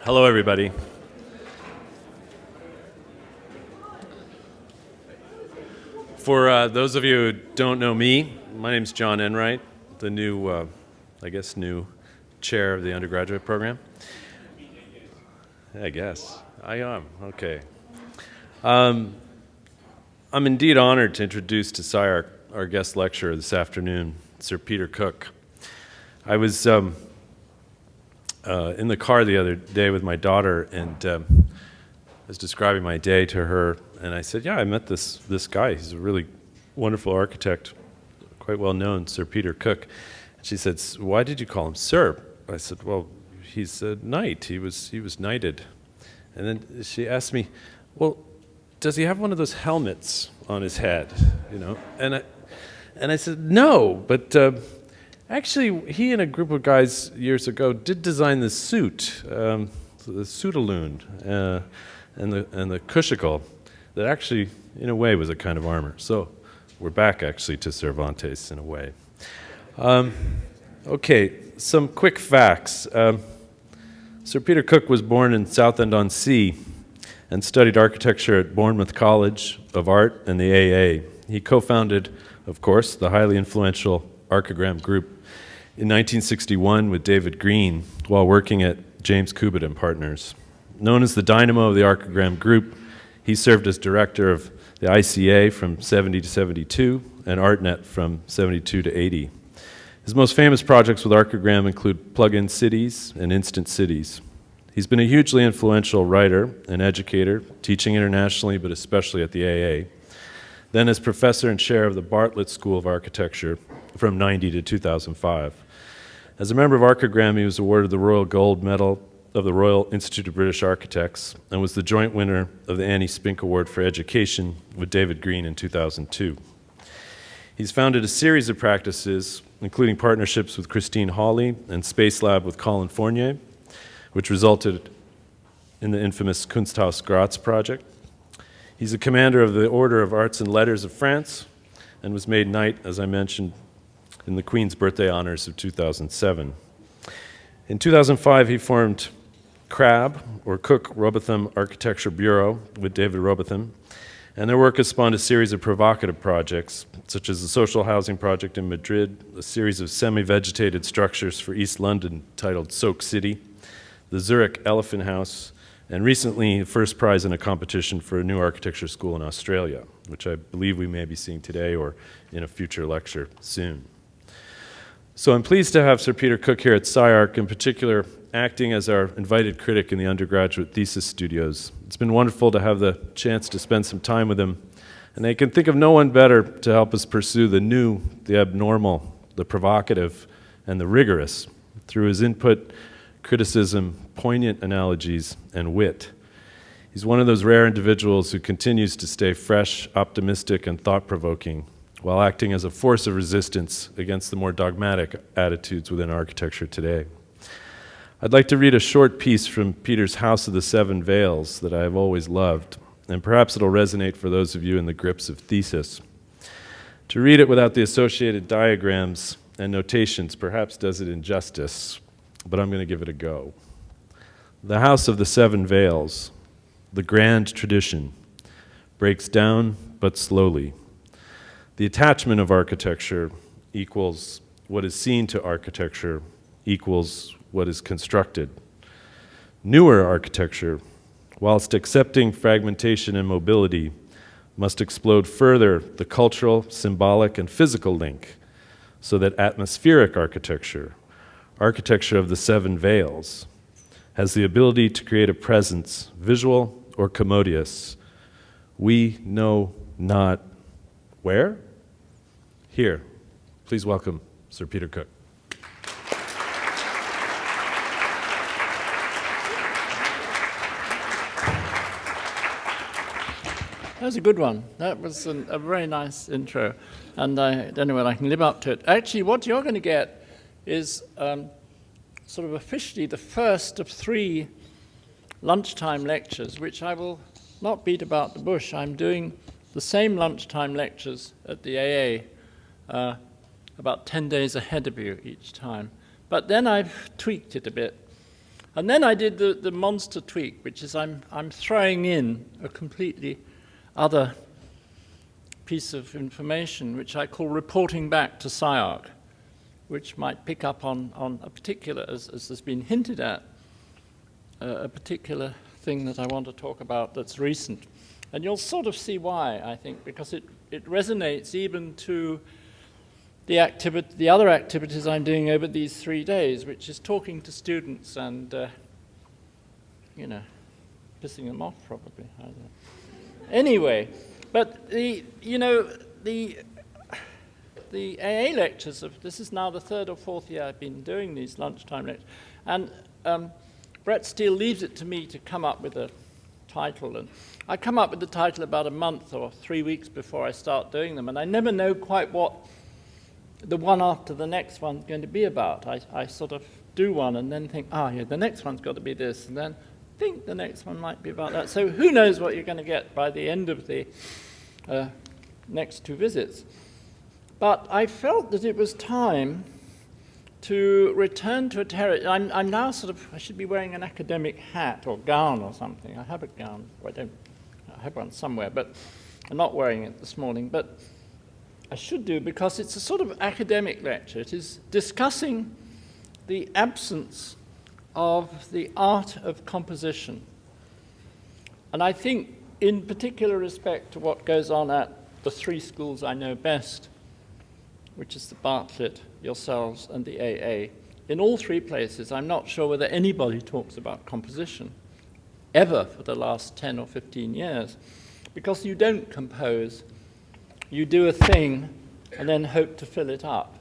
Hello, everybody. For those of you who don't know me, my name's John Enright, the new, new chair of the undergraduate program. I guess. I am. Okay. I'm indeed honored to introduce to SCI-Arc our guest lecturer this afternoon, Sir Peter Cook. I was in the car the other day with my daughter, and I was describing my day to her, and I said, yeah, I met this guy. He's a really wonderful architect, quite well known, Sir Peter Cook. And she said, why did you call him Sir? I said, well, he's a knight. He was knighted. And then she asked me, well, does he have one of those helmets on his head? You know, and I said, no, but actually, he and a group of guys years ago did design this suit, the suitaloon, and the cushicle, that actually, in a way, was a kind of armor. So we're back, actually, to Cervantes, in a way. Okay, some quick facts. Sir Peter Cook was born in Southend-on-Sea and studied architecture at Bournemouth College of Art and the AA. He co-founded, of course, the highly influential Archigram Group in 1961 with David Green while working at James Cubitt and Partners. Known as the dynamo of the Archigram Group, he served as director of the ICA from 70 to 72 and ArtNet from 72 to 80. His most famous projects with Archigram include Plug-in Cities and Instant Cities. He's been a hugely influential writer and educator, teaching internationally but especially at the AA. Then as professor and chair of the Bartlett School of Architecture from 90 to 2005. As a member of Archigram, he was awarded the Royal Gold Medal of the Royal Institute of British Architects and was the joint winner of the Annie Spink Award for Education with David Green in 2002. He's founded a series of practices, including partnerships with Christine Hawley and Space Lab with Colin Fournier, which resulted in the infamous Kunsthaus Graz project. He's a commander of the Order of Arts and Letters of France and was made knight, as I mentioned, in the Queen's birthday honors of 2007. In 2005, he formed CRAB, or Cook Robotham Architecture Bureau, with David Robotham, and their work has spawned a series of provocative projects, such as the social housing project in Madrid, a series of semi-vegetated structures for East London titled Soak City, the Zurich Elephant House, and recently the first prize in a competition for a new architecture school in Australia, which I believe we may be seeing today or in a future lecture soon. So I'm pleased to have Sir Peter Cook here at SCI-Arc, in particular acting as our invited critic in the undergraduate thesis studios. It's been wonderful to have the chance to spend some time with him, and I can think of no one better to help us pursue the new, the abnormal, the provocative, and the rigorous through his input, criticism, poignant analogies, and wit. He's one of those rare individuals who continues to stay fresh, optimistic, and thought-provoking while acting as a force of resistance against the more dogmatic attitudes within architecture today. I'd like to read a short piece from Peter's House of the Seven Veils that I have always loved, and perhaps it'll resonate for those of you in the grips of thesis. To read it without the associated diagrams and notations perhaps does it injustice, but I'm going to give it a go. The House of the Seven Veils, the grand tradition, breaks down but slowly. The attachment of architecture equals what is seen to architecture equals what is constructed. Newer architecture, whilst accepting fragmentation and mobility, must explode further the cultural, symbolic, and physical link so that atmospheric architecture, architecture of the seven veils, has the ability to create a presence, visual or commodious. We know not where? Here. Please welcome Sir Peter Cook. That was a good one. That was a very nice intro, and I don't know whether I can live up to it. Actually, what you're going to get is sort of officially the first of 3 lunchtime lectures, which I will not beat about the bush. I'm doing the same lunchtime lectures at the AA, about 10 days ahead of you each time. But then I've tweaked it a bit. And then I did the monster tweak, which is I'm throwing in a completely other piece of information, which I call reporting back to SCI-Arc, which might pick up on a particular, as has been hinted at, a particular thing that I want to talk about that's recent. And you'll sort of see why, I think, because it resonates even to the other activities I'm doing over these 3 days, which is talking to students and, pissing them off probably. I don't know. Anyway, but the AA lectures, this is now the 3rd or 4th year I've been doing these lunchtime lectures, and Brett Steele leaves it to me to come up with a title, and I come up with the title about a month or 3 weeks before I start doing them, and I never know quite what the one after the next one's going to be about. I sort of do one and then think, the next one's got to be this, and then think the next one might be about that. So who knows what you're going to get by the end of the next 2 visits. But I felt that it was time to return to a territory. I'm now I should be wearing an academic hat or gown or something. I have a gown. I have one somewhere, but I'm not wearing it this morning. But I should do, because it's a sort of academic lecture. It is discussing the absence of the art of composition. And I think, in particular respect to what goes on at the 3 schools I know best, which is the Bartlett, yourselves, and the AA. In all 3 places, I'm not sure whether anybody talks about composition ever for the last 10 or 15 years, because you don't compose. You do a thing and then hope to fill it up.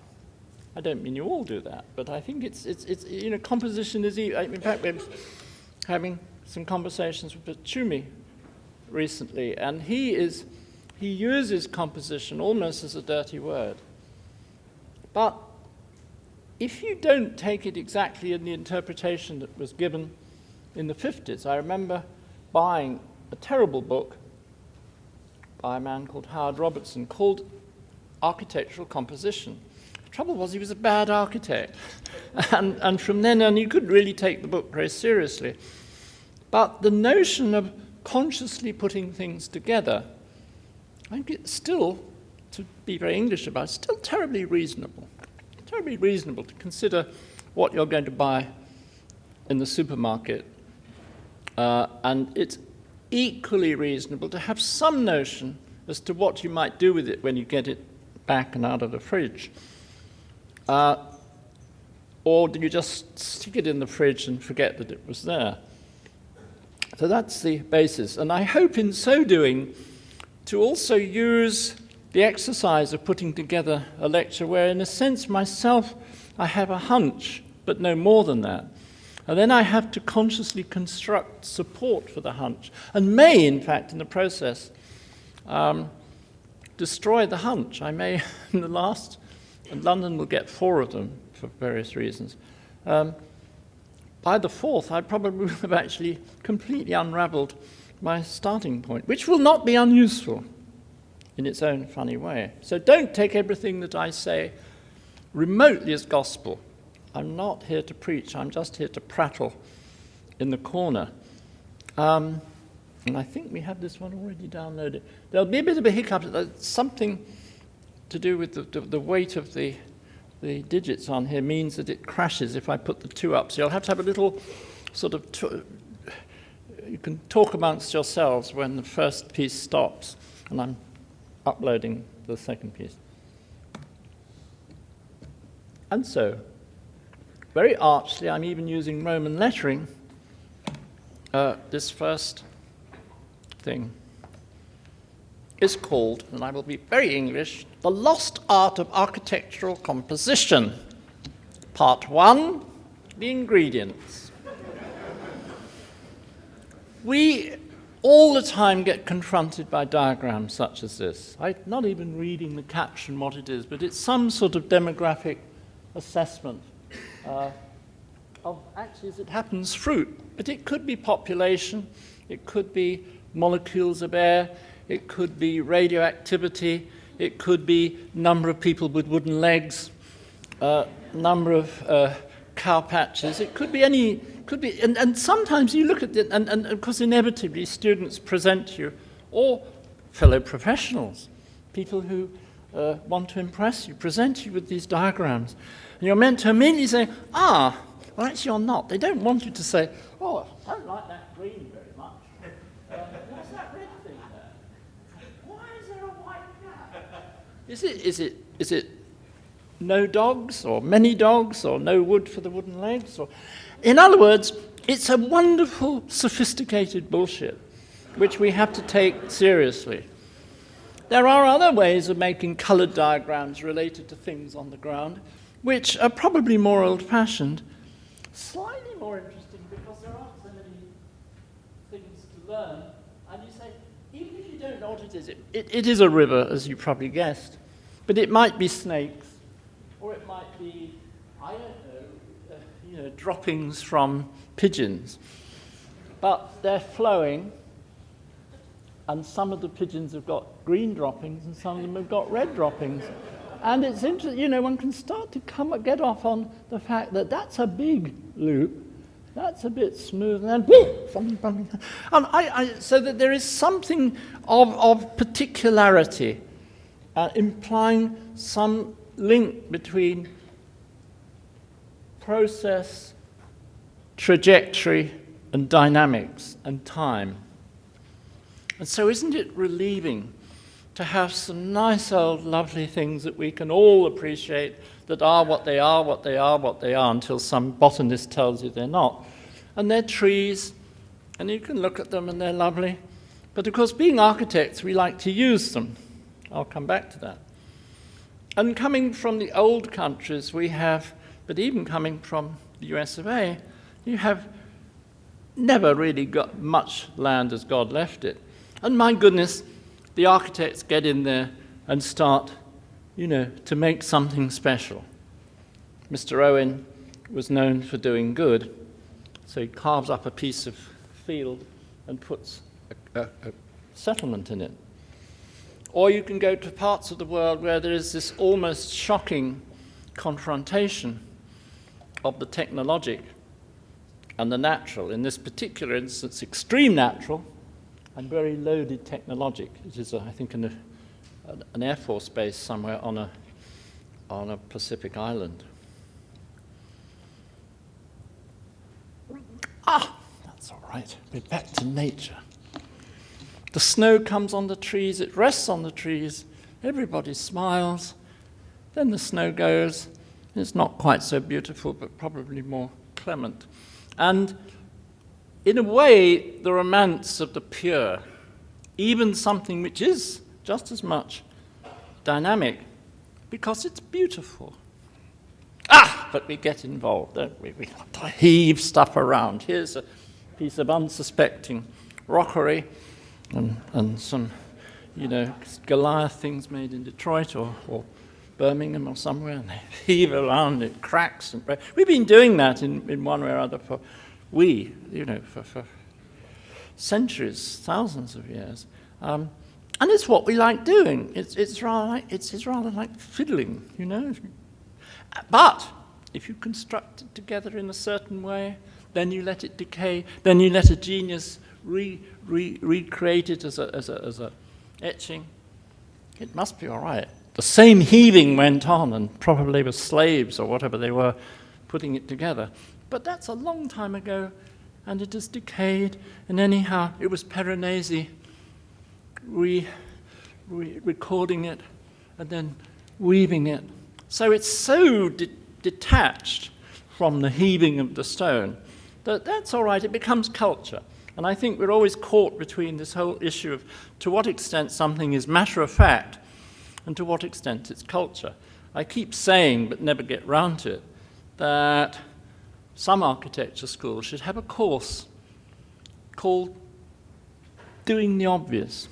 I don't mean you all do that, but I think it's composition is. In fact, we're having some conversations with Chumi recently, and he uses composition almost as a dirty word. But if you don't take it exactly in the interpretation that was given in the 50s, I remember buying a terrible book by a man called Howard Robertson called Architectural Composition. The trouble was he was a bad architect. and from then on, you couldn't really take the book very seriously. But the notion of consciously putting things together, I think it's still, to be very English about it, still terribly reasonable. Terribly reasonable to consider what you're going to buy in the supermarket. And it's equally reasonable to have some notion as to what you might do with it when you get it back and out of the fridge. Or do you just stick it in the fridge and forget that it was there? So that's the basis. And I hope in so doing to also use the exercise of putting together a lecture where, in a sense, myself, I have a hunch, but no more than that. And then I have to consciously construct support for the hunch, and may, in fact, in the process, destroy the hunch. I may, in the last, and London will get 4 of them for various reasons. By the 4th, I probably will have actually completely unraveled my starting point, which will not be unuseful in its own funny way. So don't take everything that I say remotely as gospel. I'm not here to preach, I'm just here to prattle in the corner. And I think we have this one already downloaded. There'll be a bit of a hiccup, something to do with the weight of the digits on here means that it crashes if I put the 2 up. So you'll have to have a little sort of, you can talk amongst yourselves when the first piece stops, and I'm uploading the second piece. And so, very archly, I'm even using Roman lettering, this first thing is called, and I will be very English, The Lost Art of Architectural Composition. Part 1, the ingredients. We all the time get confronted by diagrams such as this. I'm not even reading the caption what it is, but it's some sort of demographic assessment of, actually, as it happens, fruit. But it could be population, it could be molecules of air, it could be radioactivity, it could be number of people with wooden legs, number of cow patches. It could be any could be. And sometimes you look at it, and of course inevitably students present you, or fellow professionals, people who want to impress you, present you with these diagrams. And you're meant to immediately say, well actually you're not. They don't want you to say, I don't like that green very much. What's that red thing there? Why is there a white gap? Is it no dogs, or many dogs, or no wood for the wooden legs? Or, in other words, it's a wonderful, sophisticated bullshit, which we have to take seriously. There are other ways of making coloured diagrams related to things on the ground, which are probably more old-fashioned, slightly more interesting because there aren't so many things to learn. And you say, even if you don't know what it is, it is a river, as you probably guessed, but it might be snakes, or it might be, I don't know, droppings from pigeons. But they're flowing, and some of the pigeons have got green droppings, and some of them have got red droppings. And it's interesting, one can start to get off on the fact that that's a big loop, that's a bit smooth, and then something bumping. And so that there is something of particularity, implying some link between process, trajectory, and dynamics, and time. And so isn't it relieving to have some nice old lovely things that we can all appreciate that are what they are, what they are, what they are, until some botanist tells you they're not. And they're trees, and you can look at them and they're lovely. But of course, being architects, we like to use them. I'll come back to that. And coming from the old countries, we have, but even coming from the US of A, you have never really got much land as God left it. And my goodness, the architects get in there and start, to make something special. Mr. Owen was known for doing good, so he carves up a piece of field and puts a settlement in it. Or you can go to parts of the world where there is this almost shocking confrontation of the technologic and the natural. In this particular instance, extreme natural and very loaded technologic. It is, I think, an Air Force base somewhere on a Pacific island. That's all right. We're back to nature. The snow comes on the trees, it rests on the trees, everybody smiles, then the snow goes. It's not quite so beautiful, but probably more clement. And in a way, the romance of the pure, even something which is just as much dynamic, because it's beautiful. But we get involved, don't we? We want to heave stuff around. Here's a piece of unsuspecting rockery, and some, Goliath things made in Detroit or Birmingham or somewhere, and they heave around, it cracks. And we've been doing that in one way or other for centuries, thousands of years. And it's what we like doing. It's rather like fiddling, But if you construct it together in a certain way, then you let it decay, then you let a genius recreate it as a etching, it must be all right. The same heaving went on, and probably with slaves or whatever they were putting it together. But that's a long time ago, and it has decayed. And anyhow, it was Piranesi recording it and then weaving it. So it's so detached from the heaving of the stone that's all right. It becomes culture. And I think we're always caught between this whole issue of to what extent something is matter of fact and to what extent it's culture. I keep saying, but never get round to it, that some architecture schools should have a course called Doing the Obvious.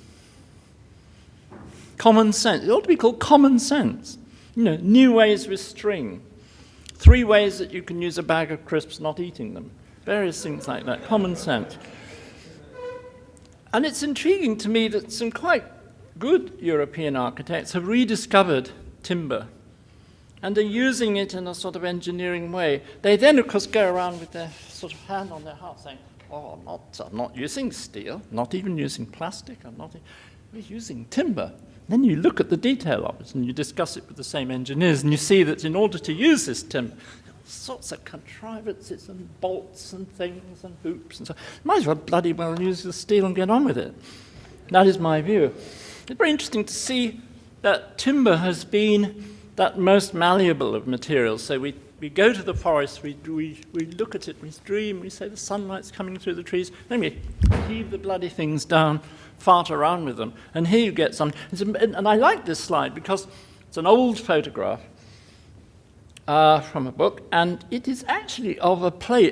Common sense. It ought to be called common sense. New ways with string. 3 ways that you can use a bag of crisps not eating them. Various things like that. Common sense. And it's intriguing to me that some quite good European architects have rediscovered timber and they're using it in a sort of engineering way. They then, of course, go around with their sort of hand on their heart saying, oh, I'm not using steel, not even using plastic, we're using timber. Then you look at the detail of it and you discuss it with the same engineers and you see that in order to use this timber, all sorts of contrivances and bolts and things and hoops and so on. Might as well bloody well use the steel and get on with it. That is my view. It's very interesting to see that timber has been that most malleable of materials. So we go to the forest, we look at it, we dream, we say the sunlight's coming through the trees, then we heave the bloody things down, fart around with them, and here you get some. And I like this slide because it's an old photograph from a book, and it is actually of a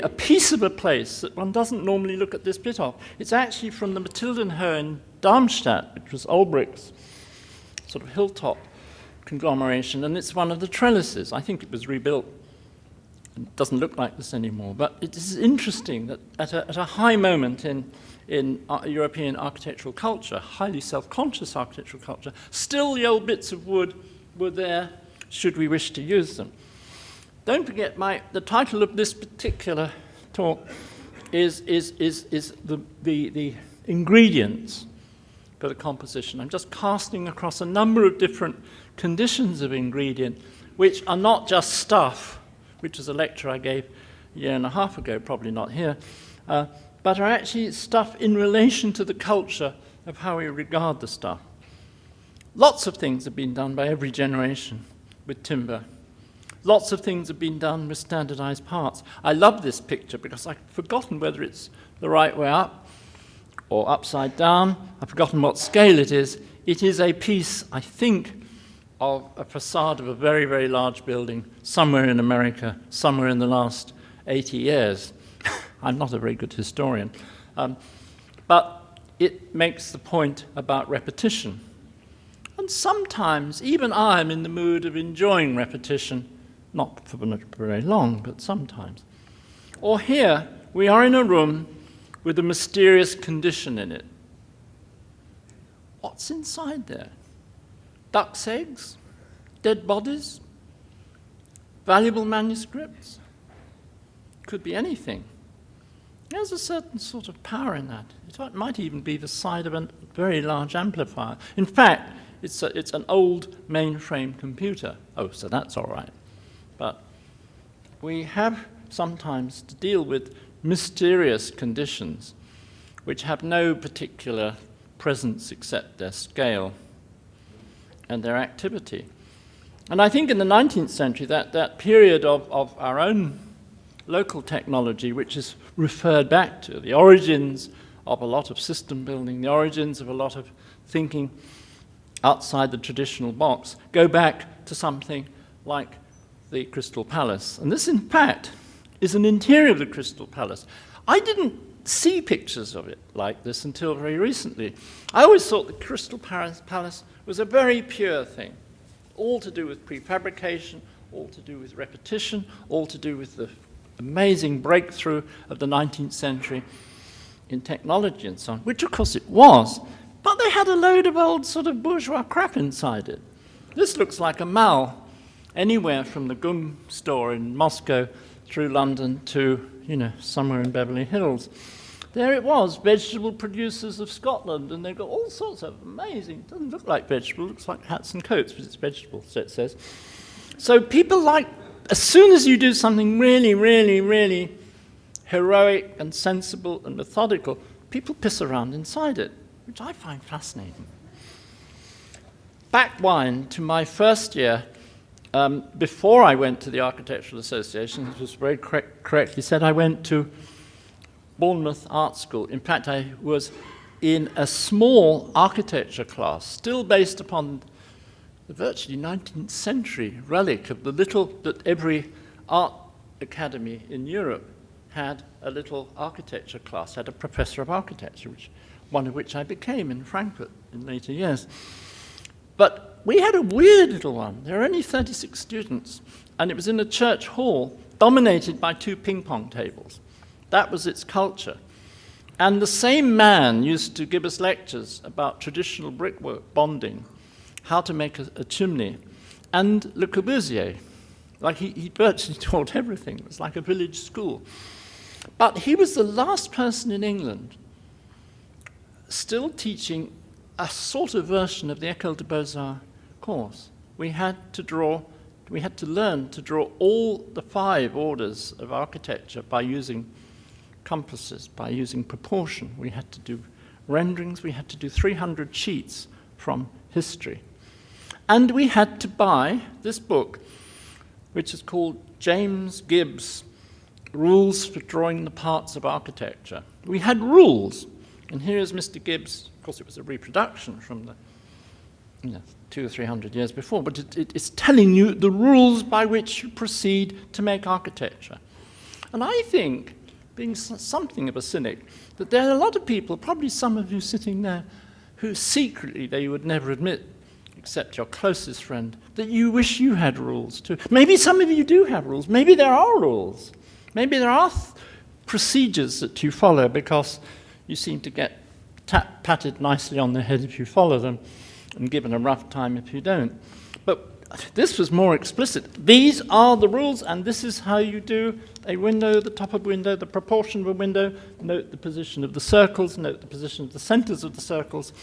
piece of a place that one doesn't normally look at this bit of. It's actually from the Matildenhoe in Darmstadt, which was Ulbricht's sort of hilltop conglomeration, and it's one of the trellises. I think it was rebuilt. It doesn't look like this anymore, but it is interesting that at a high moment in European architectural culture, highly self-conscious architectural culture, still the old bits of wood were there should we wish to use them. Don't forget, the title of this particular talk is the ingredients for the composition. I'm just casting across a number of different conditions of ingredient, which are not just stuff, which is a lecture I gave a year and a half ago, probably not here, but are actually stuff in relation to the culture of how we regard the stuff. Lots of things have been done by every generation with timber. Lots of things have been done with standardized parts. I love this picture because I've forgotten whether it's the right way up or upside down. I've forgotten what scale it is. It is a piece, I think, of a facade of a very, very large building somewhere in America, somewhere in the last 80 years. I'm not a very good historian. But it makes the point about repetition. And sometimes, even I am in the mood of enjoying repetition, not for very long, but sometimes. Or here, we are in a room with a mysterious condition in it. What's inside there? Duck's eggs? Dead bodies? Valuable manuscripts? Could be anything. There's a certain sort of power in that. It might even be the side of a very large amplifier. In fact, it's an old mainframe computer. Oh, so that's all right. But we have sometimes to deal with mysterious conditions which have no particular presence except their scale and their activity. And I think in the 19th century, that period of our own local technology, which is referred back to the origins of a lot of system building, the origins of a lot of thinking outside the traditional box, go back to something like the Crystal Palace. And this, in fact, is an interior of the Crystal Palace. I didn't see pictures of it like this until very recently. I always thought the Crystal Palace was a very pure thing, all to do with prefabrication, all to do with repetition, all to do with the amazing breakthrough of the 19th century in technology and so on, which of course it was, but they had a load of old sort of bourgeois crap inside it. This looks like a mall, anywhere from the GUM store in Moscow through London to, somewhere in Beverly Hills. There it was, vegetable producers of Scotland, and they've got all sorts of amazing, doesn't look like vegetable, looks like hats and coats, but it's vegetable, so it says. So people like, as soon as you do something really, really, really heroic and sensible and methodical, people piss around inside it, which I find fascinating. Backwind to my first year, before I went to the Architectural Association, it was very correctly said, I went to Bournemouth Art School. In fact, I was in a small architecture class, still based upon the virtually 19th century relic of the little that every art academy in Europe had a little architecture class, had a professor of architecture, one of which I became in Frankfurt in later years. But we had a weird little one. There were only 36 students, and it was in a church hall dominated by 2 ping pong tables. That was its culture. And the same man used to give us lectures about traditional brickwork, bonding, how to make a chimney, and Le Corbusier. Like he virtually taught everything. It was like a village school. But he was the last person in England still teaching a sort of version of the École des Beaux-Arts course. We had to learn to draw all the 5 orders of architecture by using compasses, by using proportion. We had to do renderings, we had to do 300 sheets from history. And we had to buy this book, which is called James Gibbs' Rules for Drawing the Parts of Architecture. We had rules, and here is Mr. Gibbs. Of course, it was a reproduction from the 200 or 300 years before, but it's telling you the rules by which you proceed to make architecture. And I think, being something of a cynic, that there are a lot of people, probably some of you sitting there, who secretly they would never admit, except your closest friend, that you wish you had rules too. Maybe some of you do have rules. Maybe there are rules. Maybe there are procedures that you follow because you seem to get patted nicely on the head if you follow them and given a rough time if you don't. But this was more explicit. These are the rules, and this is how you do a window, the top of a window, the proportion of a window. Note the position of the circles, note the position of the centers of the circles,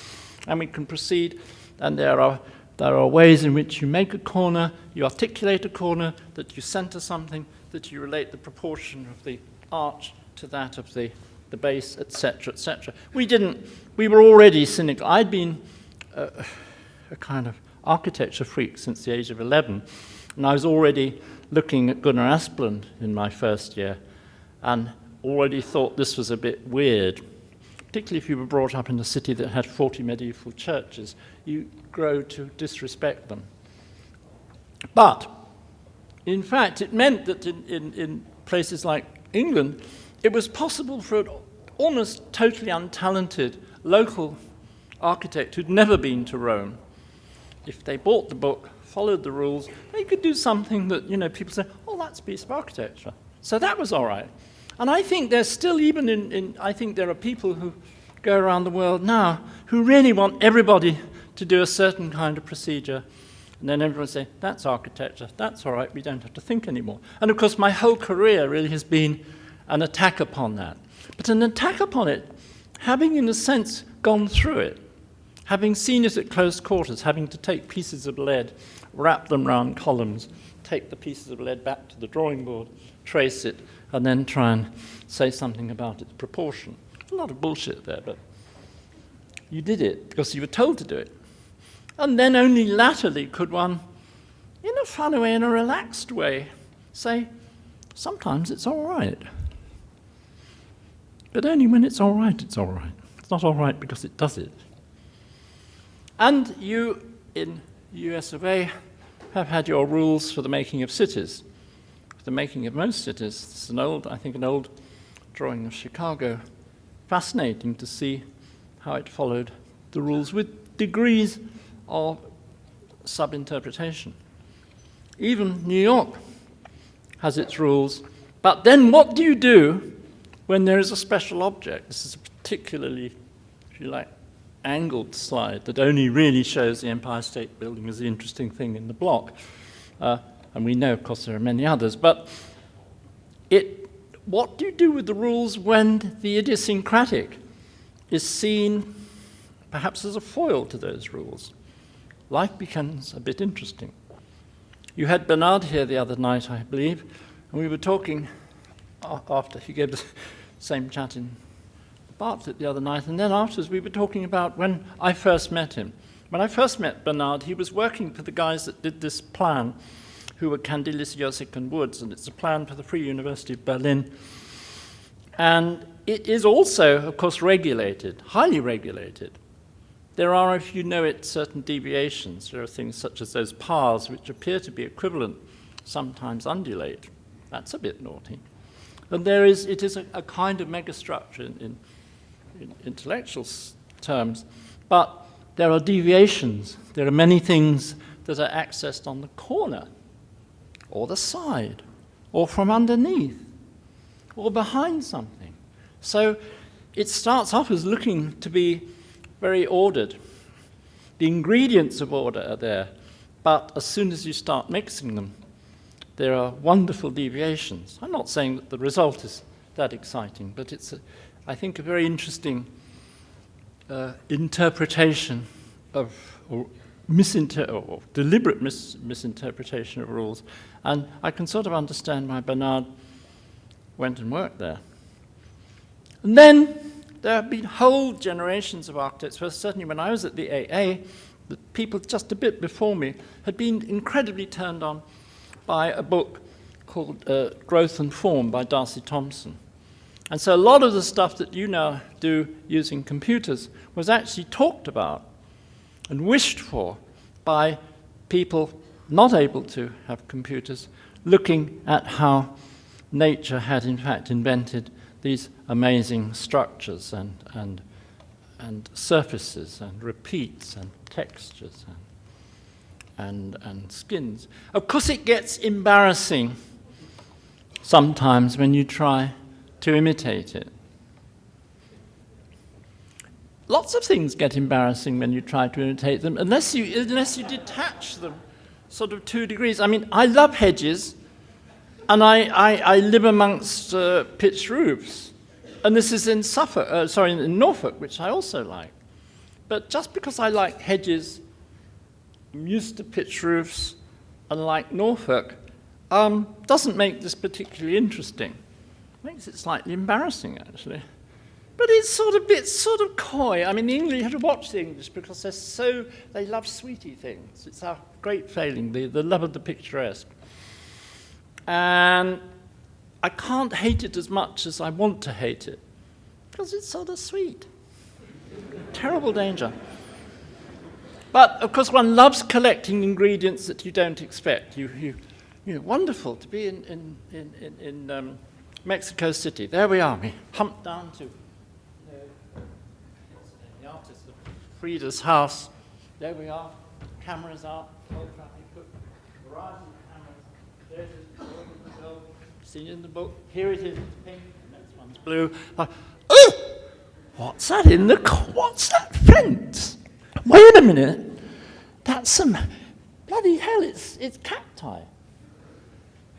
and we can proceed. And there are ways in which you make a corner, you articulate a corner, that you center something, that you relate the proportion of the arch to that of the base, etc., etc. We were already cynical. I'd been a kind of architecture freak since the age of 11, and I was already looking at Gunnar Asplund in my first year, and already thought this was a bit weird. Particularly if you were brought up in a city that had 40 medieval churches, you grow to disrespect them. But, in fact, it meant that in places like England, it was possible for an almost totally untalented local architect who'd never been to Rome, if they bought the book, followed the rules, they could do something that, people say, oh, that's a piece of architecture. So that was all right. And I think there's still, I think there are people who go around the world now who really want everybody to do a certain kind of procedure. And then everyone say, that's architecture, that's all right, we don't have to think anymore. And of course, my whole career really has been an attack upon that. But an attack upon it, having in a sense gone through it, having seen it at close quarters, having to take pieces of lead, wrap them round columns, take the pieces of lead back to the drawing board, trace it, and then try and say something about its proportion. A lot of bullshit there, but you did it because you were told to do it. And then only latterly could one, in a fun way, in a relaxed way, say, sometimes it's all right. But only when it's all right, it's all right. It's not all right because it does it. And you, in US of A, have had your rules for the making of cities. The making of most cities. It's an old drawing of Chicago. Fascinating to see how it followed the rules with degrees of sub-interpretation. Even New York has its rules. But then what do you do when there is a special object? This is a particularly, if you like, angled slide that only really shows the Empire State Building as the interesting thing in the block. And we know, of course, there are many others. But what do you do with the rules when the idiosyncratic is seen perhaps as a foil to those rules? Life becomes a bit interesting. You had Bernard here the other night, I believe, and we were talking after he gave the same chat in Bartlett the other night, and then afterwards we were talking about when I first met him. When I first met Bernard, he was working for the guys that did this plan, who were Candelis, Josik, and Woods, and it's a plan for the Free University of Berlin. And it is also, of course, regulated, highly regulated. There are, if you know it, certain deviations. There are things such as those paths which appear to be equivalent, sometimes undulate. That's a bit naughty. And it is a kind of megastructure in intellectual terms, but there are deviations. There are many things that are accessed on the corner, or the side, or from underneath, or behind something. So it starts off as looking to be very ordered. The ingredients of order are there, but as soon as you start mixing them, there are wonderful deviations. I'm not saying that the result is that exciting, but it's, I think, a very interesting interpretation of, or deliberate misinterpretation of rules. And I can sort of understand why Bernard went and worked there. And then there have been whole generations of architects, well, certainly when I was at the AA, the people just a bit before me had been incredibly turned on by a book called Growth and Form by Darcy Thompson. And so a lot of the stuff that you now do using computers was actually talked about and wished for by people not able to have computers, looking at how nature had in fact invented these amazing structures and surfaces and repeats and textures and skins. Of course it gets embarrassing sometimes when you try to imitate it. Lots of things get embarrassing when you try to imitate them, unless you detach them sort of 2 degrees. I mean, I love hedges, and I live amongst pitched roofs. And this is in in Norfolk, which I also like. But just because I like hedges, I'm used to pitched roofs, and like Norfolk, doesn't make this particularly interesting. Makes it slightly embarrassing, actually. But it's sort of coy. I mean, the English, you have to watch the English because they love sweetie things. It's our great failing, the love of the picturesque. And I can't hate it as much as I want to hate it because it's sort of sweet. Terrible danger. But, of course, one loves collecting ingredients that you don't expect. You know, wonderful to be in Mexico City. There we are. We humped down to the artist of Frida's house. There we are. Cameras out. Variety of cameras. There's this girl. Seen in the book. Here it is. It's pink. The next one's blue. Oh! What's that in the? What's that fence? Wait a minute. That's some. Bloody hell! It's cacti.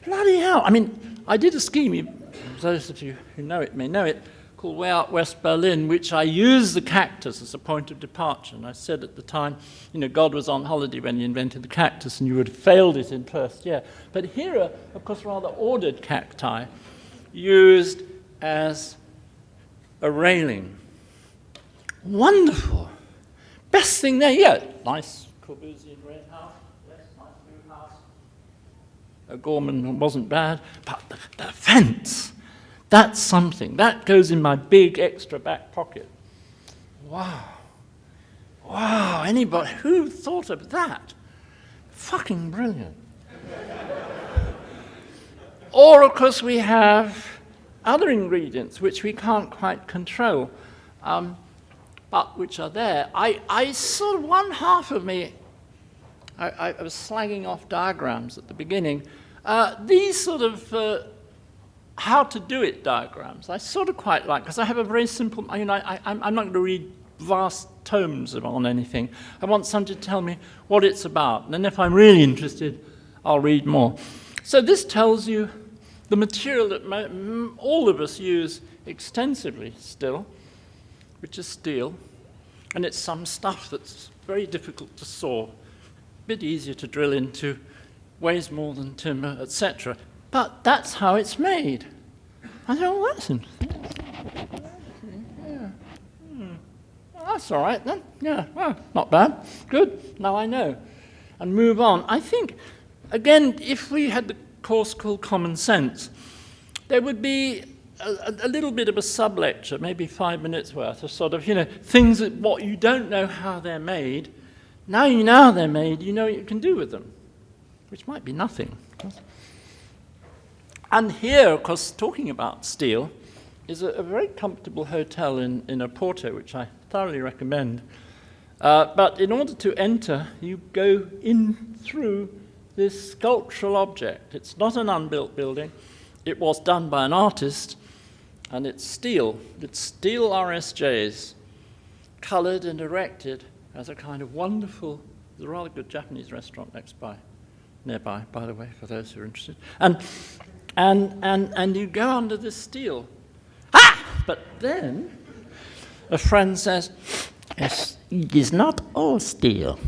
Bloody hell! I mean, I did a scheme. Those of you who know it may know it, called Way Out West Berlin, which I used the cactus as a point of departure. And I said at the time, you know, God was on holiday when he invented the cactus, and you would have failed it in first year. But here are, of course, rather ordered cacti used as a railing. Wonderful. Best thing there yet. Nice Corbusian red house. Yes, nice blue house. A Gorman wasn't bad. But the fence, that's something. That goes in my big extra back pocket. Wow. Wow, anybody, who thought of that? Fucking brilliant. Or, of course, we have other ingredients which we can't quite control, but which are there. I sort of, one half of me, I was slagging off diagrams at the beginning. These sort of how to do it diagrams, I sort of quite like, because I have a very simple, you know, I'm not going to read vast tomes on anything. I want someone to tell me what it's about, and then if I'm really interested, I'll read more. So this tells you the material that all of us use extensively still, which is steel, and it's some stuff that's very difficult to saw, a bit easier to drill into, weighs more than timber, etc. But that's how it's made. I thought, well, that's interesting. Yeah. Well, that's all right then. Yeah, well, not bad. Good, now I know. And move on. I think, again, if we had the course called Common Sense, there would be a little bit of a sub-lecture, maybe 5 minutes worth of sort of, you know, things that what you don't know how they're made. Now you know how they're made, you know what you can do with them, which might be nothing. And here, of course, talking about steel, is a very comfortable hotel in Oporto, which I thoroughly recommend. But in order to enter, you go in through this sculptural object. It's not an unbuilt building. It was done by an artist, and it's steel. It's steel RSJs, colored and erected as a kind of wonderful, there's a rather good Japanese restaurant next by, nearby, by the way, for those who are interested. And you go under this steel. Ah! But then a friend says, it is not all steel.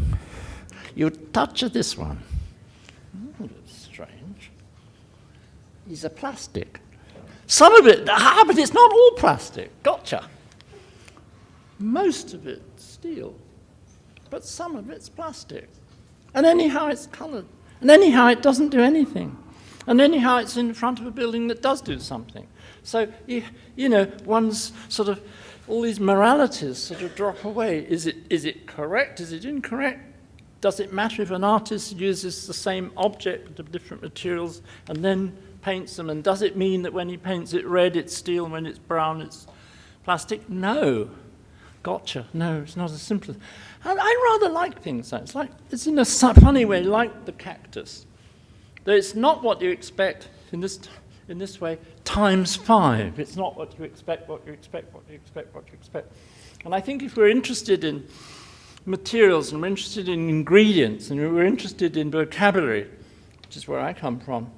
You touch this one. That's strange. It's a plastic. Some of it, but it's not all plastic. Gotcha. Most of it's steel, but some of it's plastic. And anyhow, it's coloured. And anyhow, it doesn't do anything. And anyhow, it's in front of a building that does do something. So, one's sort of, all these moralities sort of drop away. Is it correct? Is it incorrect? Does it matter if an artist uses the same object of different materials and then paints them? And does it mean that when he paints it red, it's steel, and when it's brown, it's plastic? No. Gotcha. No, it's not as simple. And I rather like things like that. It's in a funny way like the cactus. That it's not what you expect in this way times 5. It's not what you expect, what you expect, what you expect, what you expect. And I think if we're interested in materials and we're interested in ingredients and we're interested in vocabulary, which is where I come from,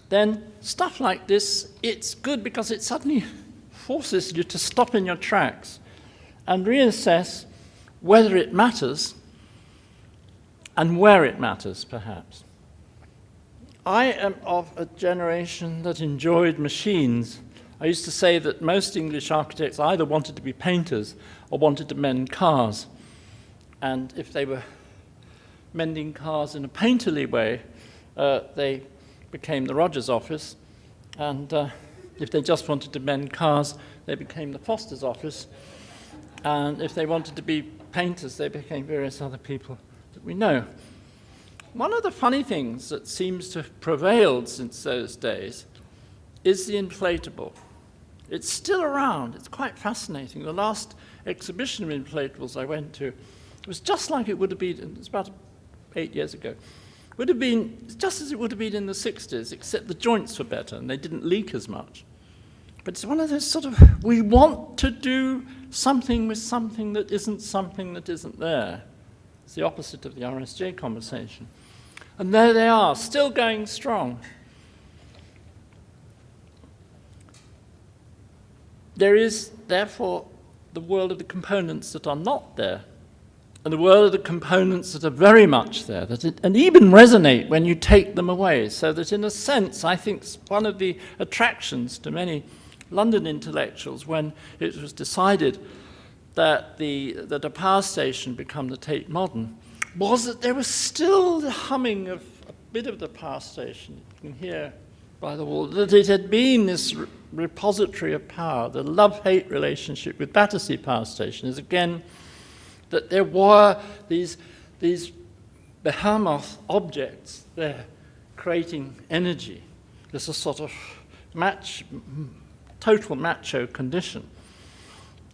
then stuff like this, it's good because it suddenly forces you to stop in your tracks and reassess whether it matters and where it matters, perhaps. I am of a generation that enjoyed machines. I used to say that most English architects either wanted to be painters or wanted to mend cars. And if they were mending cars in a painterly way, they became the Rogers office. And if they just wanted to mend cars, they became the Foster's office. And if they wanted to be painters, they became various other people that we know. One of the funny things that seems to have prevailed since those days is the inflatable. It's still around. It's quite fascinating. The last exhibition of inflatables I went to was just like it would have been, it's about 8 years ago, would have been just as it would have been in the 60s, except the joints were better and they didn't leak as much. But it's one of those sort of, we want to do something with something that isn't there. It's the opposite of the RSJ conversation. And there they are, still going strong. There is, therefore, the world of the components that are not there, and the world of the components that are very much there, and even resonate when you take them away. So that in a sense, I think one of the attractions to many London intellectuals when it was decided that a power station become the Tate Modern was that there was still the humming of a bit of the power station. You can hear by the wall that it had been this repository of power. The love-hate relationship with Battersea Power Station is again that there were these behemoth objects there creating energy. There's a sort of total macho condition.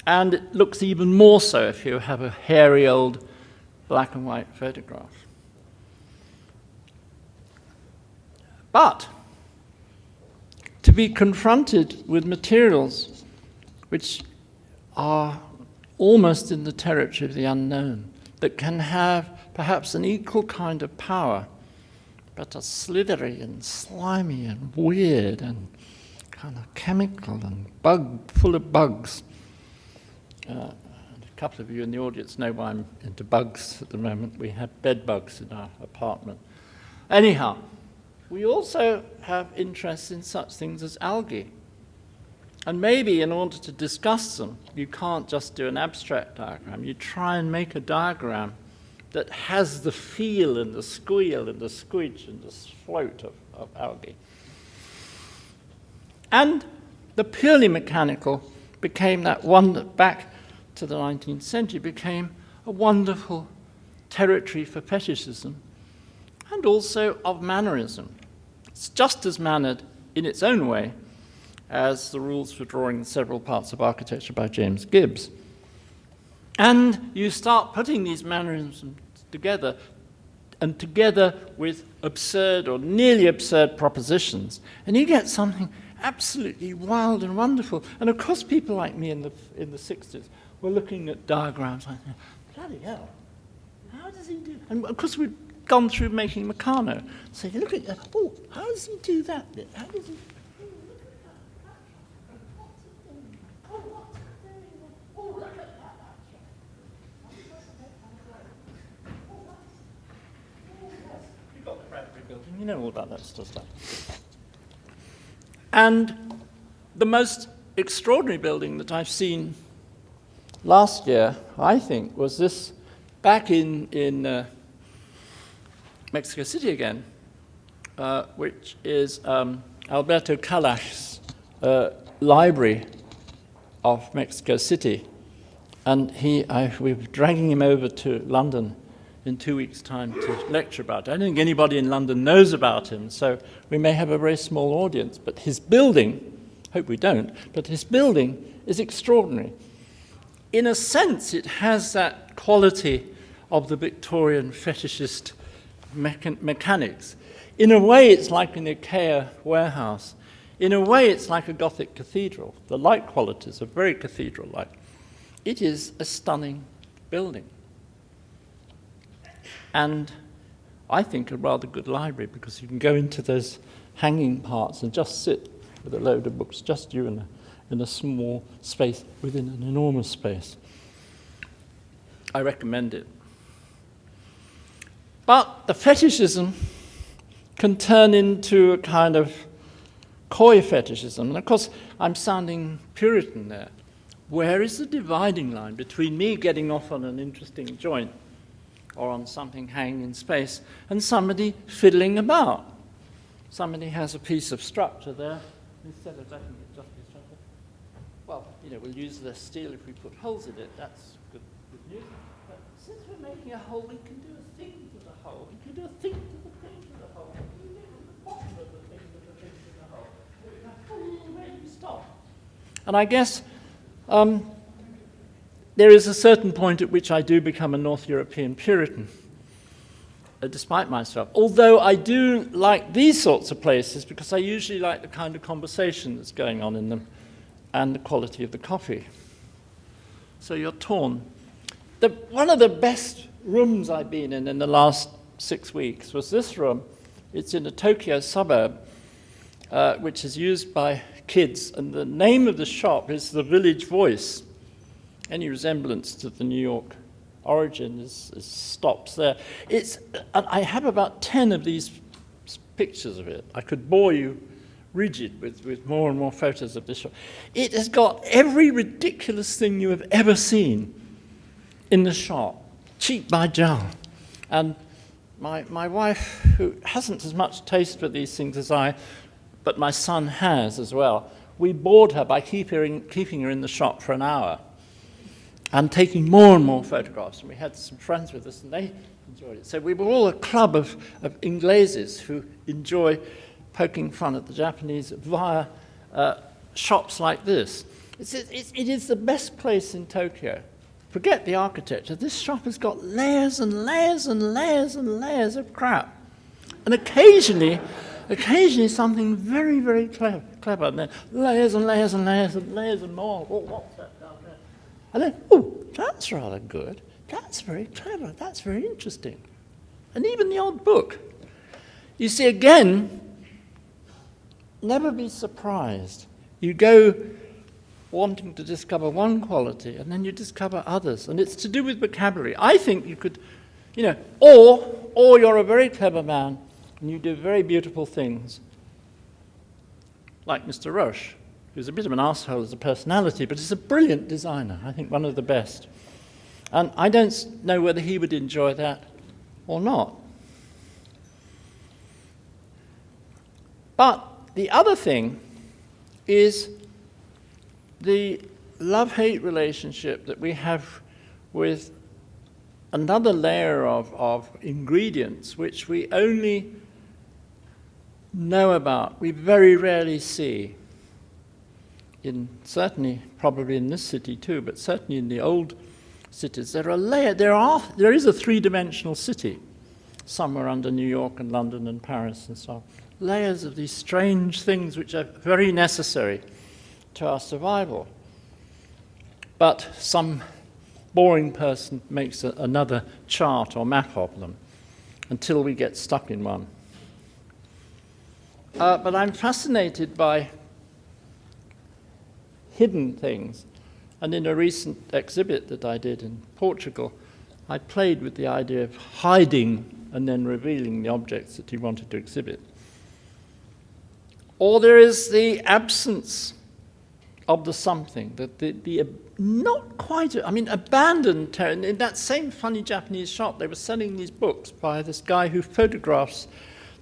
And it looks even more so if you have a hairy old black and white photograph. But to be confronted with materials which are almost in the territory of the unknown, that can have perhaps an equal kind of power, but are slithery and slimy and weird and kind of chemical and full of bugs. A couple of you in the audience know why I'm into bugs at the moment. We have bed bugs in our apartment. Anyhow, we also have interest in such things as algae. And maybe in order to discuss them, you can't just do an abstract diagram. You try and make a diagram that has the feel and the squeal and the squidge and the float of algae. And the purely mechanical became that one that back to the 19th century became a wonderful territory for fetishism and also of mannerism. It's just as mannered in its own way as the rules for drawing several parts of architecture by James Gibbs. And you start putting these mannerisms together, and together with absurd or nearly absurd propositions, and you get something absolutely wild and wonderful. And of course people like me in the 60s were looking at diagrams like, bloody hell, how does he do? And of course we'd gone through making Meccano. So you look at that, oh, how does he do that bit? How does he... You know all about that stuff. And the most extraordinary building that I've seen last year, I think, was this back in Mexico City again, which is Alberto Calach's library of Mexico City. And we were dragging him over to London in 2 weeks' time to lecture about it. I don't think anybody in London knows about him, so we may have a very small audience. But his building, hope we don't, but his building is extraordinary. In a sense, it has that quality of the Victorian fetishist mechanics. In a way, it's like an IKEA warehouse. In a way, it's like a Gothic cathedral. The light qualities are very cathedral-like. It is a stunning building. And I think a rather good library, because you can go into those hanging parts and just sit with a load of books, just you in a small space within an enormous space. I recommend it. But the fetishism can turn into a kind of coy fetishism. And of course, I'm sounding Puritan there. Where is the dividing line between me getting off on an interesting joint or on something hanging in space, and somebody fiddling about? Somebody has a piece of structure there. Instead of letting it just be structure, well, we'll use the steel if we put holes in it. That's good news. But since we're making a hole, we can do a thing to the hole. We can do a thing to the thing to the hole. We can do the bottom of the thing to the thing to the hole. Where do you stop? And I guess there is a certain point at which I do become a North European Puritan, despite myself. Although I do like these sorts of places because I usually like the kind of conversation that's going on in them and the quality of the coffee. So you're torn. One of the best rooms I've been in the last 6 weeks was this room. It's in a Tokyo suburb, which is used by kids, and the name of the shop is The Village Voice. Any resemblance to the New York origin stops there. I have about 10 of these pictures of it. I could bore you rigid with more and more photos of this shop. It has got every ridiculous thing you have ever seen in the shop, cheap by jar. And my wife, who hasn't as much taste for these things as I, but my son has as well, we bored her by keeping her in the shop for an hour and taking more and more photographs. And we had some friends with us, and they enjoyed it. So we were all a club of Ingleses who enjoy poking fun at the Japanese via shops like this. It is the best place in Tokyo. Forget the architecture. This shop has got layers and layers and layers and layers of crap. And occasionally something very, very clever. And then layers and layers and layers and layers and more. Oh, what's that down there? And then, oh, that's rather good. That's very clever. That's very interesting. And even the odd book. You see, again, never be surprised. You go wanting to discover one quality, and then you discover others. And it's to do with vocabulary. I think you could, or you're a very clever man, and you do very beautiful things, like Mr. Roche, who's a bit of an arsehole as a personality, but he's a brilliant designer, I think one of the best. And I don't know whether he would enjoy that or not. But the other thing is the love-hate relationship that we have with another layer of ingredients which we only know about, we very rarely see. Certainly, probably in this city too, but certainly in the old cities, there is a three-dimensional city somewhere under New York and London and Paris and so on. Layers of these strange things which are very necessary to our survival. But some boring person makes another chart or map of them. until we get stuck in one. But I'm fascinated by hidden things. And in a recent exhibit that I did in Portugal, I played with the idea of hiding and then revealing the objects that you wanted to exhibit. Or there is the absence of the something, the not quite, abandoned territory. In that same funny Japanese shop, they were selling these books by this guy who photographs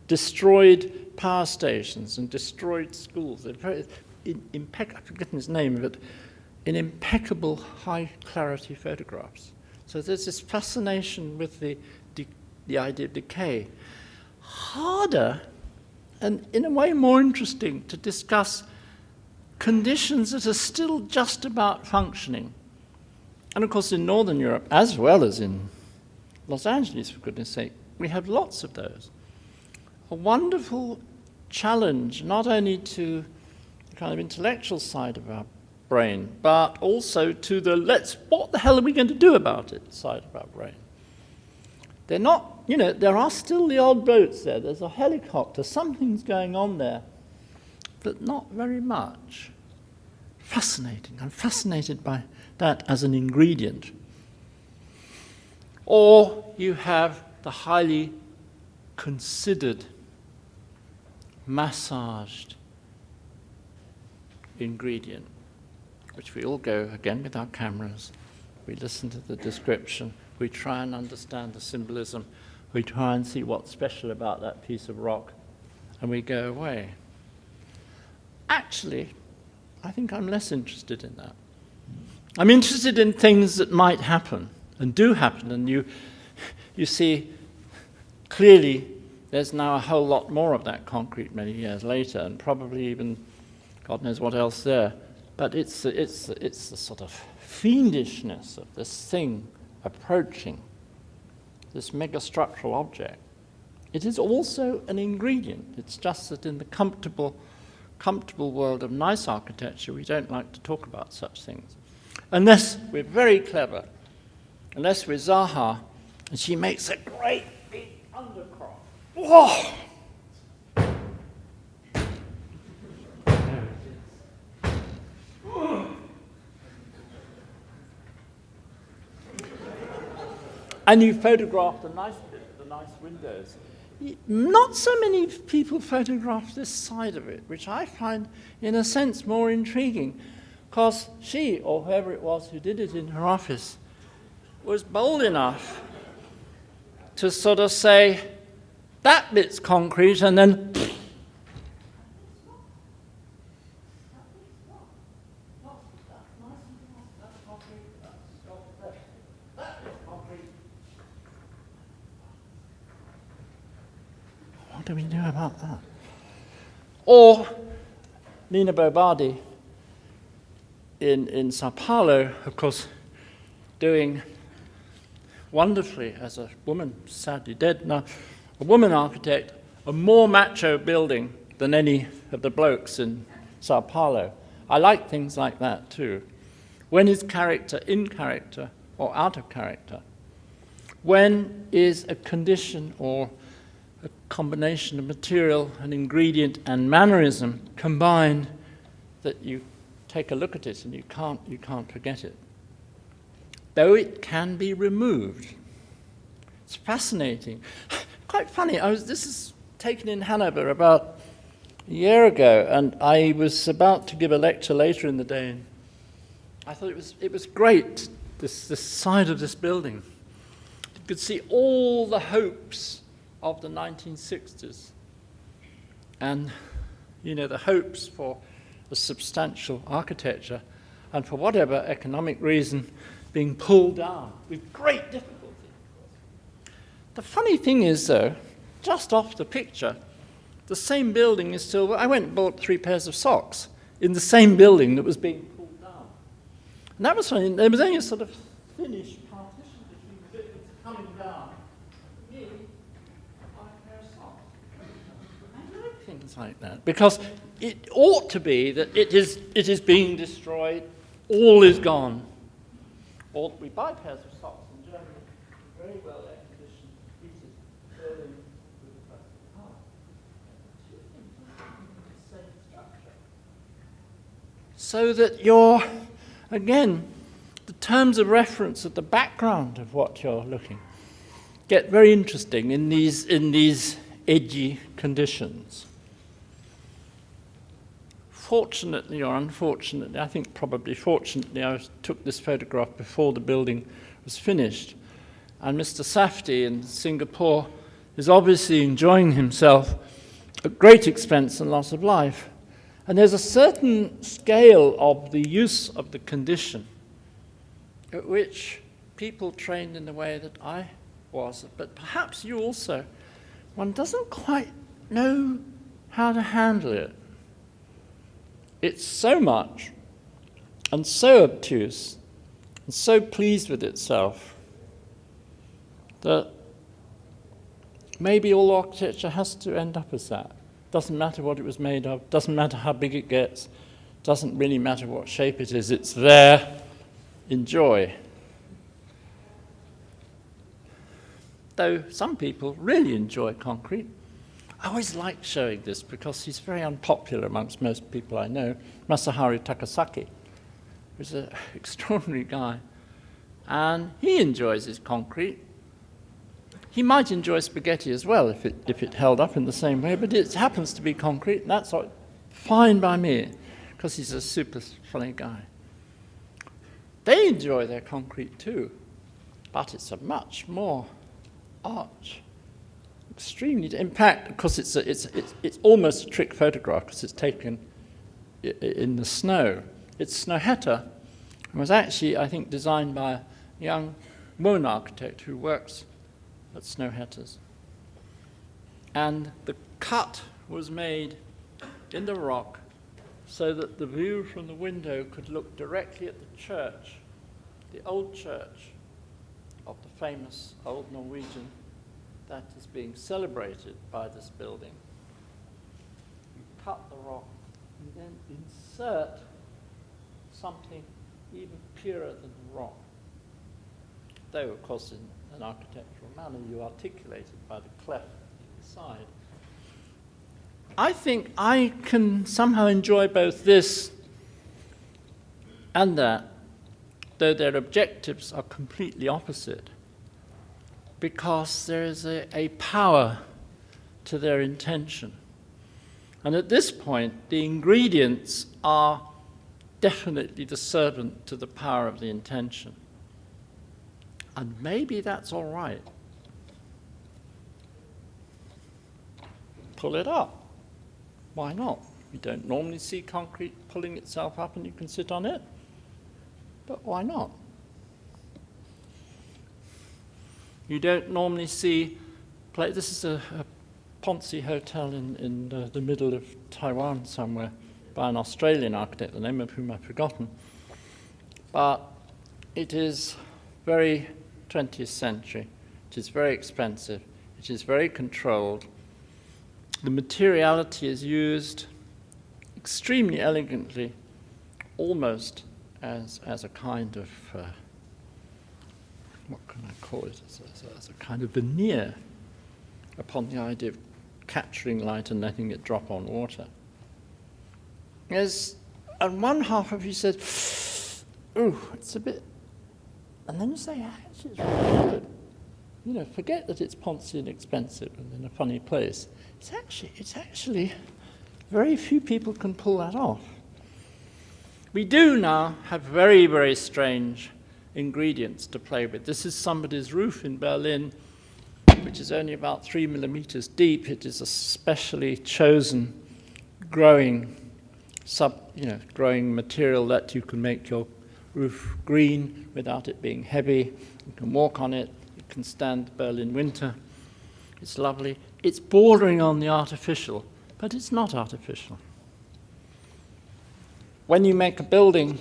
destroyed power stations and destroyed schools. They're very I've forgotten his name, but in impeccable high-clarity photographs. So there's this fascination with the idea of decay. Harder, and in a way more interesting, to discuss conditions that are still just about functioning. And of course in Northern Europe, as well as in Los Angeles, for goodness sake, we have lots of those. A wonderful challenge, not only to the kind of intellectual side of our brain, but also to the what the hell are we going to do about it side of our brain. They're not, there are still the odd boats there. There's a helicopter, something's going on there, but not very much. Fascinating. I'm fascinated by that as an ingredient. Or you have the highly considered, massaged ingredient, which we all go, again, with our cameras. We listen to the description. We try and understand the symbolism. We try and see what's special about that piece of rock, and we go away. Actually, I think I'm less interested in that. I'm interested in things that might happen and do happen, and you see clearly there's now a whole lot more of that concrete many years later, and probably even God knows what else there. But it's the sort of fiendishness of this thing approaching, this megastructural object. It is also an ingredient. It's just that in the comfortable world of nice architecture, we don't like to talk about such things. Unless we're very clever, unless we're Zaha, and she makes a great big undercroft. Whoa! And you photographed the nice windows. Not so many people photograph this side of it, which I find, in a sense, more intriguing, because she, or whoever it was who did it in her office, was bold enough to sort of say, that bit's concrete, and then what do we do about that? Or Nina Bobardi in Sao Paulo, of course, doing wonderfully as a woman, sadly dead now, a woman architect, a more macho building than any of the blokes in Sao Paulo. I like things like that too. When is character in character or out of character? When is a condition or a combination of material and ingredient and mannerism combined that you take a look at it and you can't forget it? Though it can be removed. It's fascinating. Quite funny, this is taken in Hanover about a year ago, and I was about to give a lecture later in the day, and I thought it was great, this side of this building. You could see all the hopes of the 1960s, and the hopes for a substantial architecture, and for whatever economic reason, being pulled down with great difficulty. The funny thing is, though, just off the picture, the same building is still. I went and bought 3 pairs of socks in the same building that was being pulled down, and that was funny. There was only a sort of thinnish partition between the bit that's coming down. Me, my pair of socks. I like things like that because it ought to be that it is being destroyed. All is gone. Or we buy pairs of socks in Germany, very well air-conditioned, heated, so that again, the terms of reference at the background of what you're looking get very interesting in these edgy conditions. Fortunately or unfortunately, I think probably fortunately, I took this photograph before the building was finished, and Mr. Safdie in Singapore is obviously enjoying himself at great expense and loss of life. And there's a certain scale of the use of the condition at which people trained in the way that I was, but perhaps you also, one doesn't quite know how to handle it. It's so much and so obtuse and so pleased with itself that maybe all architecture has to end up as that. Doesn't matter what it was made of, doesn't matter how big it gets, doesn't really matter what shape it is, it's there, enjoy. Though some people really enjoy concrete. I always like showing this because he's very unpopular amongst most people I know. Masaharu Takasaki, who's an extraordinary guy, and he enjoys his concrete. He might enjoy spaghetti as well if it held up in the same way, but it happens to be concrete, and that's fine by me, because he's a super funny guy. They enjoy their concrete too, but it's a much more arch. Extremely, in fact, because it's almost a trick photograph because it's taken in the snow. It's Snøhetta, and was actually, I think, designed by a young woman architect who works at Snøhetta's. And the cut was made in the rock so that the view from the window could look directly at the church, the old church of the famous old Norwegian that is being celebrated by this building. You cut the rock and then insert something even purer than the rock. Though, of course, in an architectural manner, you articulate it by the cleft in the side. I think I can somehow enjoy both this and that, though their objectives are completely opposite, because there is a power to their intention. And at this point, the ingredients are definitely the servant to the power of the intention. And maybe that's all right. Pull it up. Why not? You don't normally see concrete pulling itself up and you can sit on it. But why not? You don't normally see, this is a Ponzi hotel in the middle of Taiwan somewhere by an Australian architect, the name of whom I've forgotten. But it is very 20th century. It is very expensive. It is very controlled. The materiality is used extremely elegantly, almost as a kind of, what can I call it, as a kind of veneer upon the idea of capturing light and letting it drop on water. And one half of you said, ooh, it's a bit, and then you say, actually, it's really good. You know, forget that it's poncy and expensive and in a funny place. It's actually, very few people can pull that off. We do now have very, very strange ingredients to play with. This is somebody's roof in Berlin, which is only about 3 millimeters deep. It is a specially chosen growing material that you can make your roof green without it being heavy. You can walk on it. You can stand the Berlin winter. It's lovely. It's bordering on the artificial, but it's not artificial. When you make a building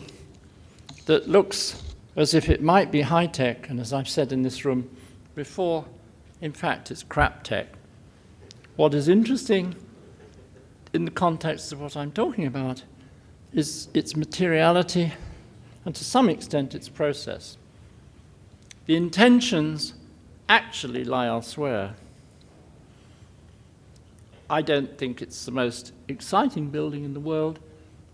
that looks as if it might be high-tech, and as I've said in this room before, in fact, it's crap-tech. What is interesting in the context of what I'm talking about is its materiality and to some extent its process. The intentions actually lie elsewhere. I don't think it's the most exciting building in the world,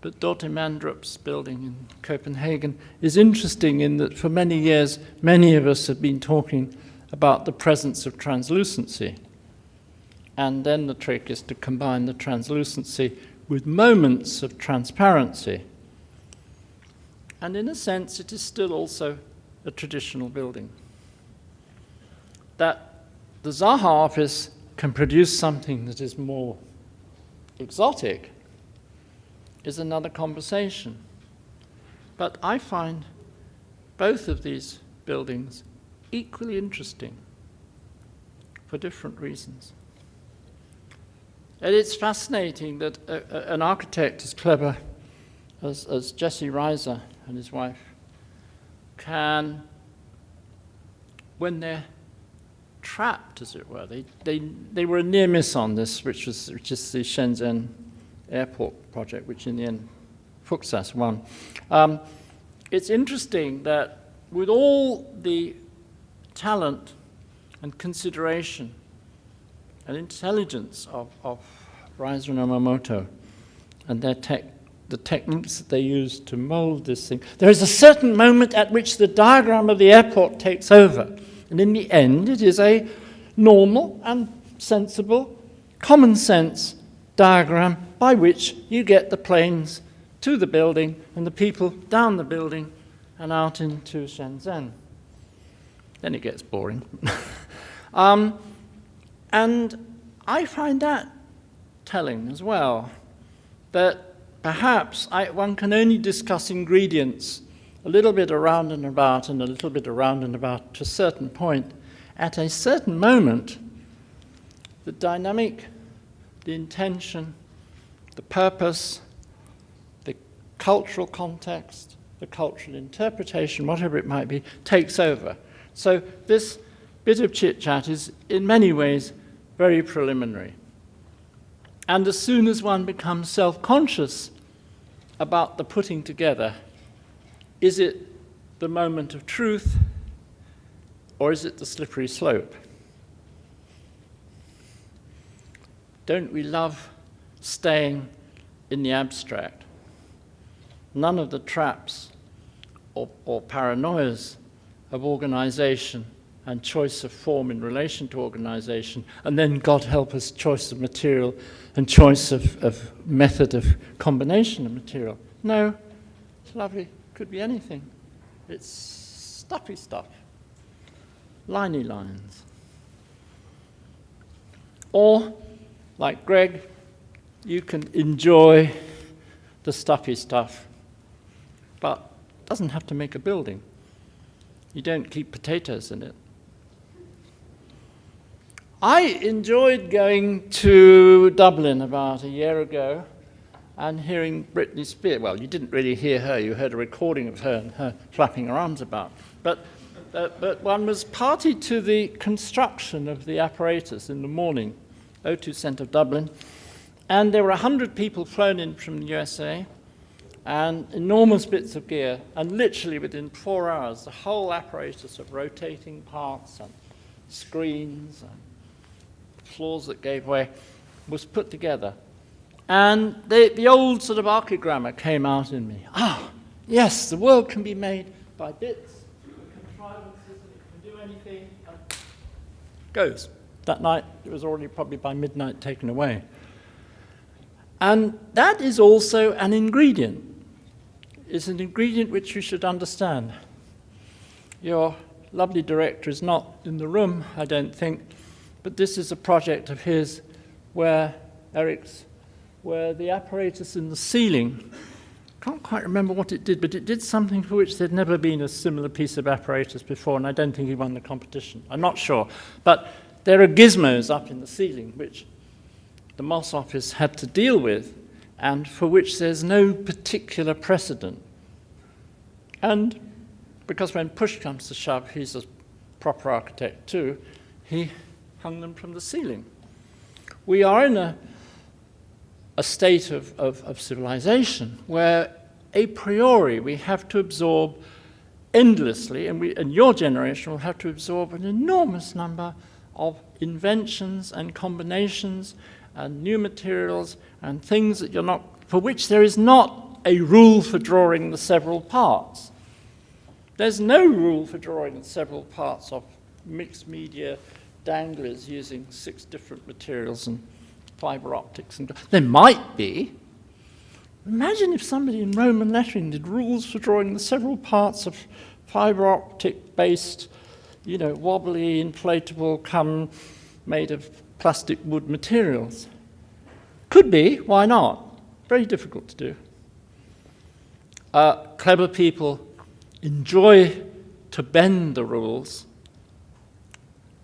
But Dorte Mandrup's building in Copenhagen is interesting in that for many years, many of us have been talking about the presence of translucency. And then the trick is to combine the translucency with moments of transparency. And in a sense, it is still also a traditional building. That the Zaha office can produce something that is more exotic is another conversation. But I find both of these buildings equally interesting for different reasons. And it's fascinating that an architect as clever as Jesse Reiser and his wife can, when they're trapped, as it were, they were a near miss on this, which is the Shenzhen airport project, which in the end Fuxas won. It's interesting that with all the talent and consideration and intelligence of Reiser and Yamamoto and the techniques that they use to mold this thing, there is a certain moment at which the diagram of the airport takes over. And in the end, it is a normal and sensible, common sense diagram by which you get the planes to the building and the people down the building and out into Shenzhen. Then it gets boring. And I find that telling as well, that perhaps one can only discuss ingredients a little bit around and about and a little bit around and about to a certain point. At a certain moment, the dynamic, the intention, the purpose, the cultural context, the cultural interpretation, whatever it might be, takes over. So this bit of chit-chat is in many ways very preliminary. And as soon as one becomes self-conscious about the putting together, is it the moment of truth or is it the slippery slope? Don't we love staying in the abstract? None of the traps or paranoias of organization and choice of form in relation to organization, and then, God help us, choice of material and choice of method of combination of material. No, it's lovely. Could be anything. It's stuffy stuff. Liney lines. Or, like Greg, you can enjoy the stuffy stuff, but it doesn't have to make a building. You don't keep potatoes in it. I enjoyed going to Dublin about a year ago and hearing Britney Spears. Well, you didn't really hear her, you heard a recording of her and her flapping her arms about. But one was party to the construction of the apparatus in the morning, O2 Centre of Dublin, and there were 100 people flown in from the USA and enormous bits of gear, and literally within 4 hours, the whole apparatus of rotating parts and screens and floors that gave way was put together. And the old sort of archigrammer came out in me. Yes, the world can be made by bits, contrivances, and it can do anything, and goes. That night, it was already probably by midnight taken away. And that is also an ingredient. It's an ingredient which you should understand. Your lovely director is not in the room, I don't think, but this is a project of his where the apparatus in the ceiling, I can't quite remember what it did, but it did something for which there'd never been a similar piece of apparatus before, and I don't think he won the competition. I'm not sure. But there are gizmos up in the ceiling which the Moss office had to deal with, and for which there's no particular precedent. And because when push comes to shove, he's a proper architect too, he hung them from the ceiling. We are in a state of civilization where a priori we have to absorb endlessly, and your generation will have to absorb an enormous number of inventions and combinations and new materials and things that for which there is not a rule for drawing the several parts. There's no rule for drawing the several parts of mixed media danglers using 6 different materials and fiber optics. And there might be. Imagine if somebody in Roman lettering did rules for drawing the several parts of fiber optic based, wobbly, inflatable, made of plastic wood materials. Could be, why not? Very difficult to do. Clever people enjoy to bend the rules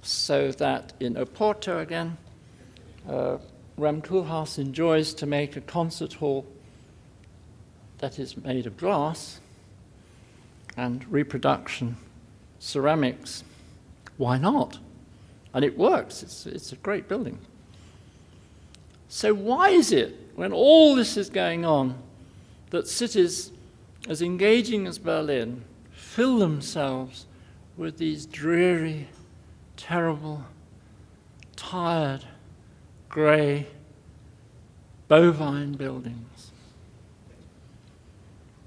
so that in Oporto again, Rem Koolhaas enjoys to make a concert hall that is made of glass and reproduction ceramics. Why not? And it works. It's a great building. So why is it, when all this is going on, that cities as engaging as Berlin fill themselves with these dreary, terrible, tired, grey, bovine buildings?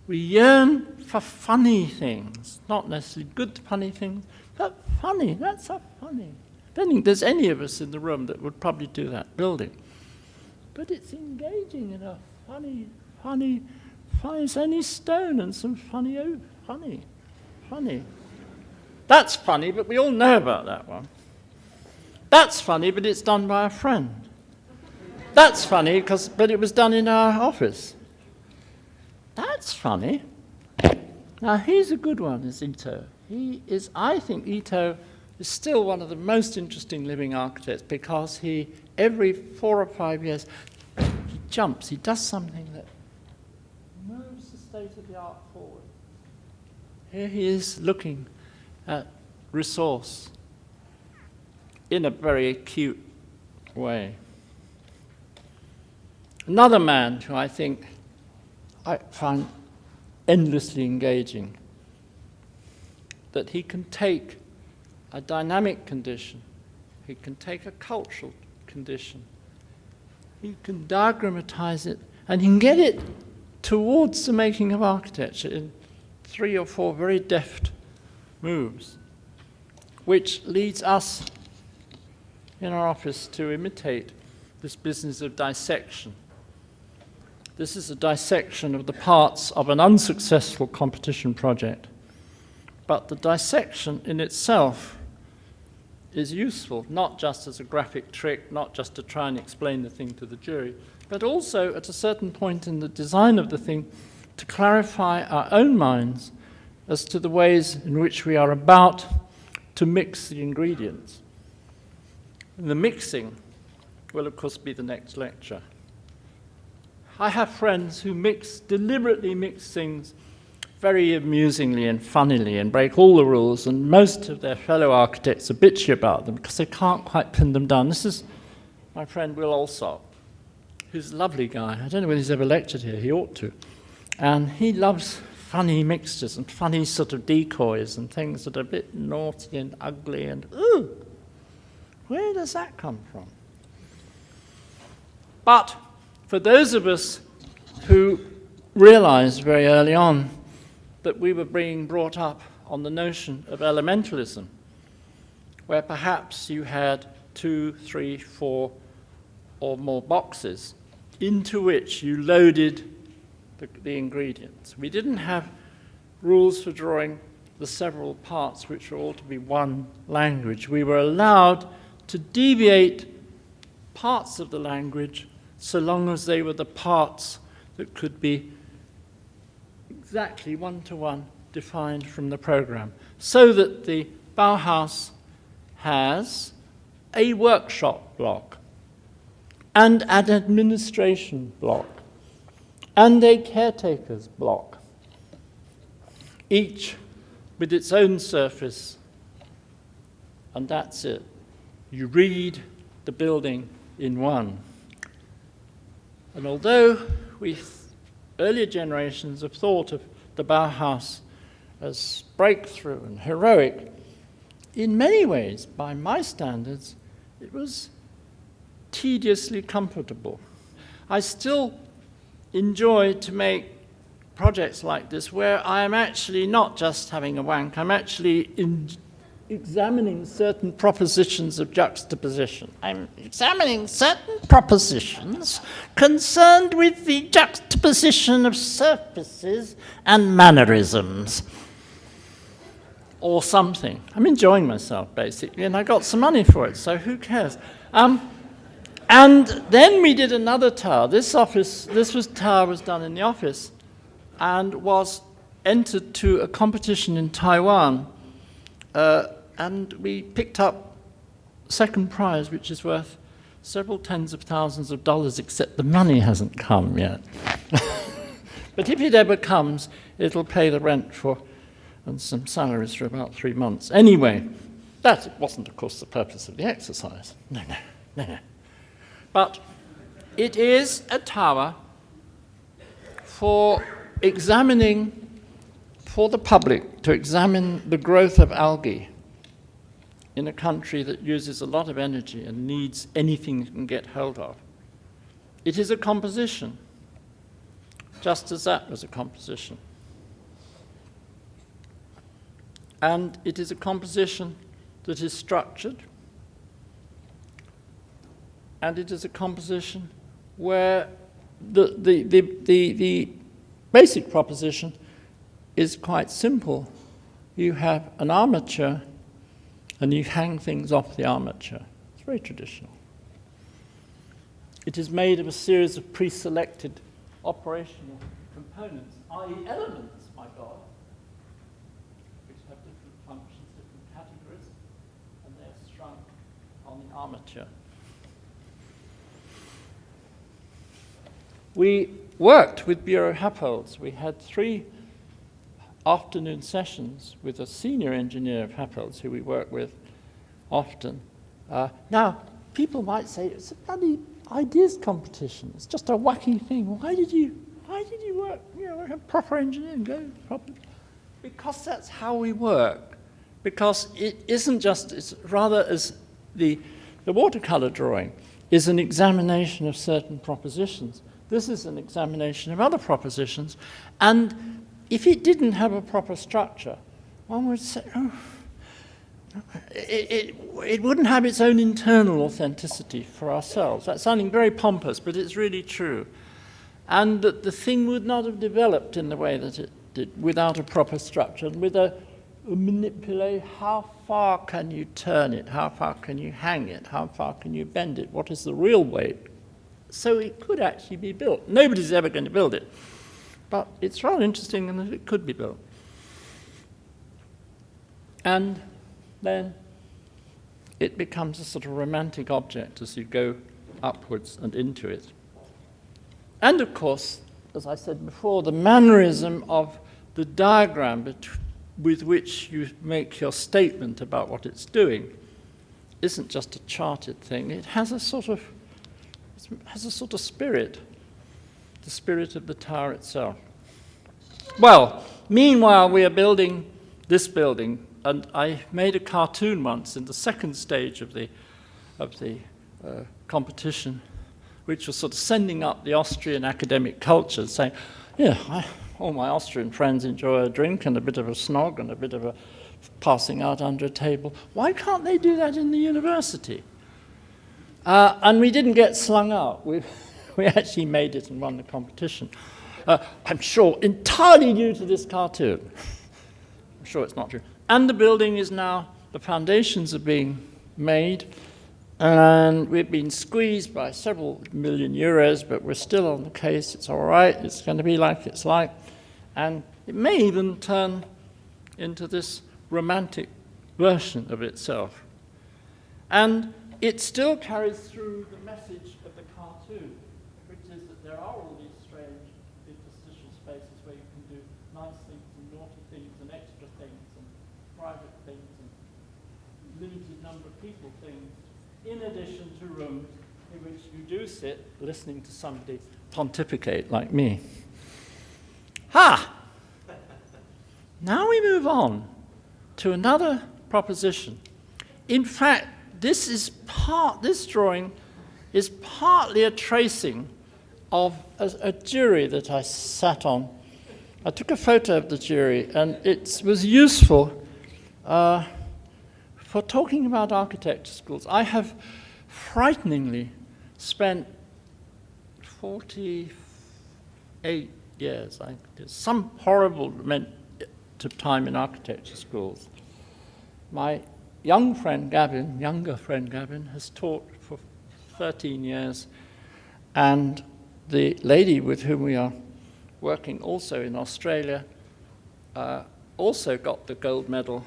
We yearn for funny things, not necessarily good funny things, but funny. That's so funny. I don't think there's any of us in the room that would probably do that building. But it's engaging in a funny, it's only stone and some funny. That's funny, but we all know about that one. That's funny, but it's done by a friend. That's funny, but it was done in our office. That's funny. Now, he's a good one, is Ito. I think Ito is still one of the most interesting living architects because every 4 or 5 years, he jumps, he does something that moves the state of the art forward. Here he is looking at resource in a very acute way. Another man who I think I find endlessly engaging, that he can take a dynamic condition, he can take a cultural condition, he can diagrammatize it, and he can get it towards the making of architecture in 3 or 4 very deft moves, which leads us in our office to imitate this business of dissection. This is a dissection of the parts of an unsuccessful competition project. But the dissection in itself is useful, not just as a graphic trick, not just to try and explain the thing to the jury, but also at a certain point in the design of the thing to clarify our own minds as to the ways in which we are about to mix the ingredients. And the mixing will, of course, be the next lecture. I have friends who deliberately mix things very amusingly and funnily and break all the rules, and most of their fellow architects are bitchy about them because they can't quite pin them down. This is my friend Will Alsop, who's a lovely guy. I don't know whether he's ever lectured here. He ought to. And he loves funny mixtures and funny sort of decoys and things that are a bit naughty and ugly and, ooh, where does that come from? But for those of us who realized very early on that we were being brought up on the notion of elementalism, where perhaps you had 2, 3, 4 or more boxes into which you loaded the ingredients. We didn't have rules for drawing the several parts which were all to be one language. We were allowed to deviate parts of the language so long as they were the parts that could be exactly one-to-one defined from the program, so that the Bauhaus has a workshop block and an administration block and a caretaker's block, each with its own surface, and that's it. You read the building in one. And although earlier generations have thought of the Bauhaus as breakthrough and heroic, in many ways, by my standards, it was tediously comfortable. I still enjoy to make projects like this where I am actually not just having a wank, I'm actually examining certain propositions of juxtaposition. I'm examining certain propositions concerned with the juxtaposition of surfaces and mannerisms. Or something. I'm enjoying myself, basically, and I got some money for it, so who cares? And then we did another tower. This tower was done in the office and was entered to a competition in Taiwan. And we picked up second prize, which is worth several tens of thousands of dollars, except the money hasn't come yet. But if it ever comes, it'll pay the rent for and some salaries for about 3 months. Anyway, that wasn't, of course, the purpose of the exercise. No. But it is a tower for examining, for the public, to examine the growth of algae in a country that uses a lot of energy and needs anything it can get hold of. It is a composition, just as that was a composition. And it is a composition that is structured, and it is a composition where the basic proposition is quite simple. You have an armature, and you hang things off the armature. It's very traditional. It is made of a series of pre-selected operational components, i.e. elements, my God, which have different functions, different categories, and they're strung on the armature. We worked with Bureau Happold's. We had 3 afternoon sessions with a senior engineer of Happold's who we work with often. Now, people might say, it's a bloody ideas competition. It's just a wacky thing. Why did you work, like a proper engineering, go proper? Because that's how we work. Because it isn't just, it's rather as the watercolor drawing is an examination of certain propositions. This is an examination of other propositions. And if it didn't have a proper structure, one would say, oh, it wouldn't have its own internal authenticity for ourselves. That's sounding very pompous, but it's really true. And that the thing would not have developed in the way that it did without a proper structure, and with a manipulate, how far can you turn it, how far can you hang it, how far can you bend it, what is the real weight? So it could actually be built. Nobody's ever going to build it, but it's rather interesting in that it could be built. And then it becomes a sort of romantic object as you go upwards and into it. And of course, as I said before, the mannerism of the diagram with which you make your statement about what it's doing isn't just a charted thing. It has a sort of spirit, the spirit of the tower itself. Well, meanwhile, we are building this building, and I made a cartoon once in the second stage of the competition, which was sort of sending up the Austrian academic culture, saying, yeah, all my Austrian friends enjoy a drink and a bit of a snog and a bit of a passing out under a table. Why can't they do that in the university? And we didn't get slung out. We actually made it and won the competition. I'm sure entirely due to this cartoon. I'm sure it's not true. And the building is now, the foundations are being made, and we've been squeezed by several million euros, but we're still on the case. It's all right. It's going to be like it's like. And it may even turn into this romantic version of itself. And it still carries through the message of the cartoon, which is that there are all these strange interstitial spaces where you can do nice things and naughty things and extra things and private things and limited number of people things, in addition to rooms in which you do sit listening to somebody pontificate like me. Now we move on to another proposition. In fact, this drawing is partly a tracing of a jury that I sat on I took a photo of the jury, and it was useful for talking about architecture schools. I have frighteningly spent 48 years, I did some horrible amount of time in architecture schools. My younger friend Gavin, has taught for 13 years, and the lady with whom we are working also in Australia also got the gold medal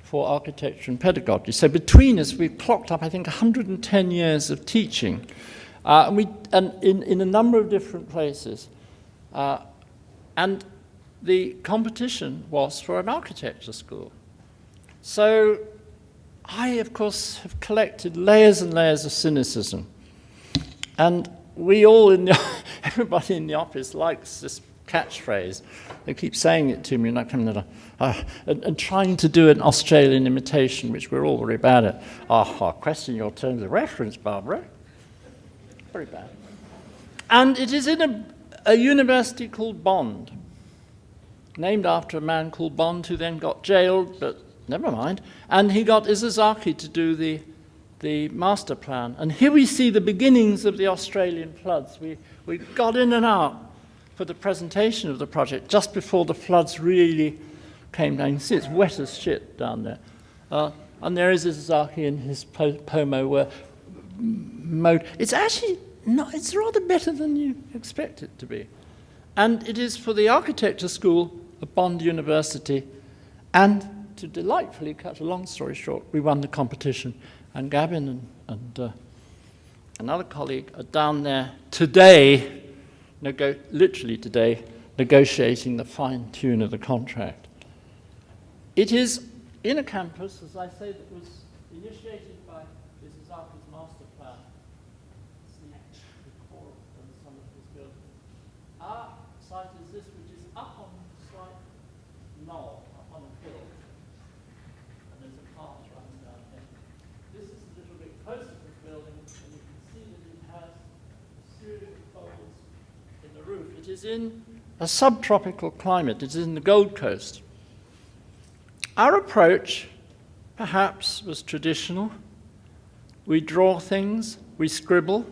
for architecture and pedagogy. So between us, we've clocked up, I think, 110 years of teaching, and in a number of different places. And the competition was for an architecture school. So I, of course, have collected layers and layers of cynicism. And we all everybody in the office likes this catchphrase. They keep saying it to me, and I come and trying to do an Australian imitation, which we're all very bad at. I question your terms of reference, Barbara. Very bad. And it is in a university called Bond, named after a man called Bond who then got jailed, but never mind. And he got Izazaki to do the master plan. And here we see the beginnings of the Australian floods. We got in and out for the presentation of the project just before the floods really came down. You can see it's wet as shit down there. And there is Izazaki in his Pomo mode. It's actually not, it's rather better than you expect it to be. And it is for the architecture school of Bond University. And to delightfully cut a long story short, we won the competition. And Gavin and another colleague are down there today, literally today, negotiating the fine tune of the contract. It is in a campus, as I say, that was initiated by Izuzaki's master plan. It's the core of some of his buildings. Our site is this, which is up on a slight knoll, up on a hill. And there's a path running down here. This is a little bit closer to the building, and you can see that it has a series of folds in the roof. It is in a subtropical climate. It is in the Gold Coast. Our approach, perhaps, was traditional. We draw things, we scribble,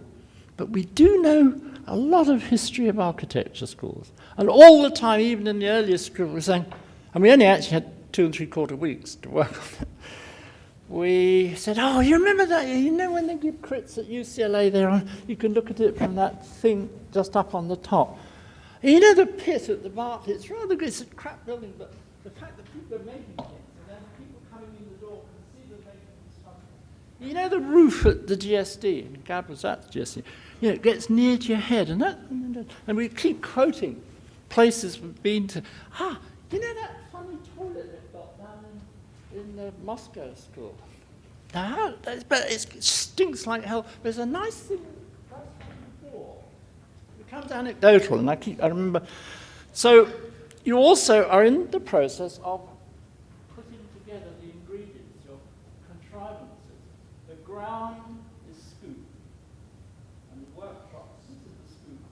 but we do know a lot of history of architecture schools. And all the time, even in the earliest scribble, we're saying, and we only actually had 2 3/4 weeks to work on it. We said, oh, you remember that? You know when they give crits at UCLA there, you can look at it from that thing just up on the top. And you know the pit at the Barclay, it's rather good, it's a crap building, but the fact that people are making things, and then people coming in the door can see them making construction. You know the roof at the GSD, and Gab was at the GSD, you know, it gets near to your head, and we keep quoting places we've been to. You know that funny toilet they've got down in the Moscow school? Now, but it stinks like hell. There's a nice thing before. It becomes anecdotal, and I remember. So you also are in the process of putting together the ingredients, your contrivances. The ground is scoop, and the workshops is the scoop.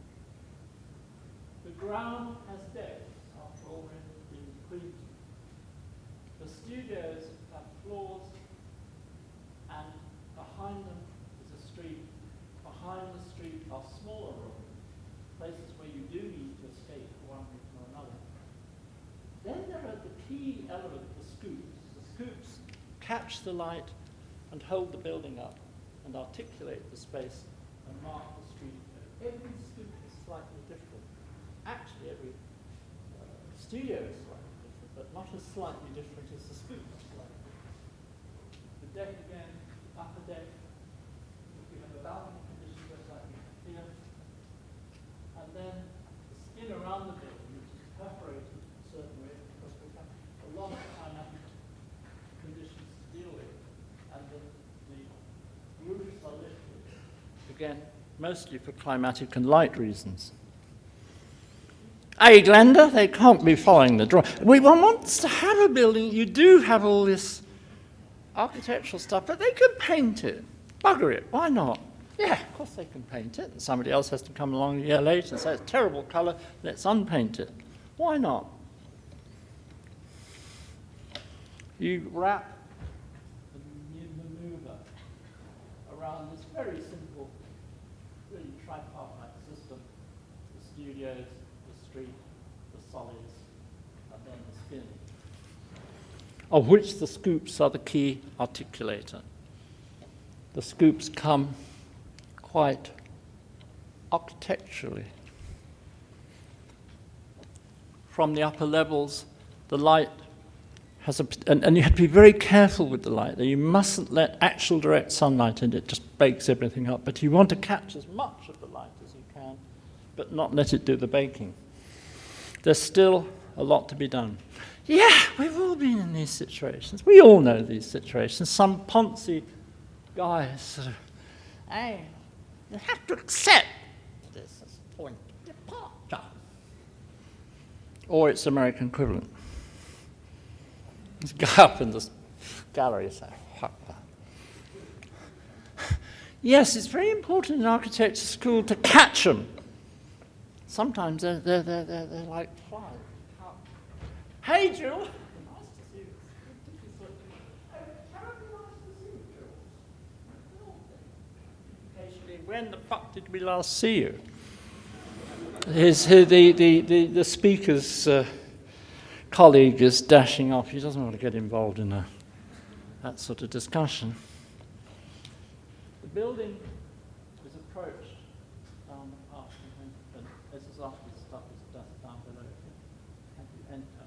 The ground has depth, after all, we're in Queensland. The studios have floors, and behind them is a street. Behind the street are smaller rooms, places where you do need to escape for one reason or another. Then there are the key element, the scoops. The scoops catch the light and hold the building up and articulate the space and mark the street. Every scoop is slightly different. Actually, every studio is slightly different, but not as slightly different as the scoop is slightly different. The deck again, upper deck. We have a balcony condition just like here. And then the skin around the building, which is perforated in a certain way, because we have a lot of climatic conditions to deal with. And the roofs are lifted, again, mostly for climatic and light reasons. Hey, Glenda, they can't be following the drawing. One wants to have a building, you do have all this architectural stuff, but they can paint it. Bugger it, why not? Yeah, of course they can paint it, and somebody else has to come along a year later and say, it's a terrible colour, let's unpaint it. Why not? You wrap and you maneuver around this very simple, really tripartite system: the studios, the street, the solids, and then the spin, of which the scoops are the key articulator. The scoops come quite architecturally. From the upper levels, the light has and you have to be very careful with the light. You mustn't let actual direct sunlight in, it just bakes everything up. But you want to catch as much of the light as you can, but not let it do the baking. There's still a lot to be done. Yeah, we've all been in these situations. We all know these situations. Some poncy guy sort of, hey, you have to accept this as point of departure. Or its American equivalent. This guy up in the gallery says, fuck that. Yes, it's very important in architecture school to catch them. Sometimes they're like flies. Hey, Jill. Nice to see you. Terribly nice to see you, Jill. Occasionally, when the fuck did we last see you? The speaker's colleague is dashing off. He doesn't want to get involved in that sort of discussion. The building is approached down the path, and this is after the stuff is down below here, and you enter.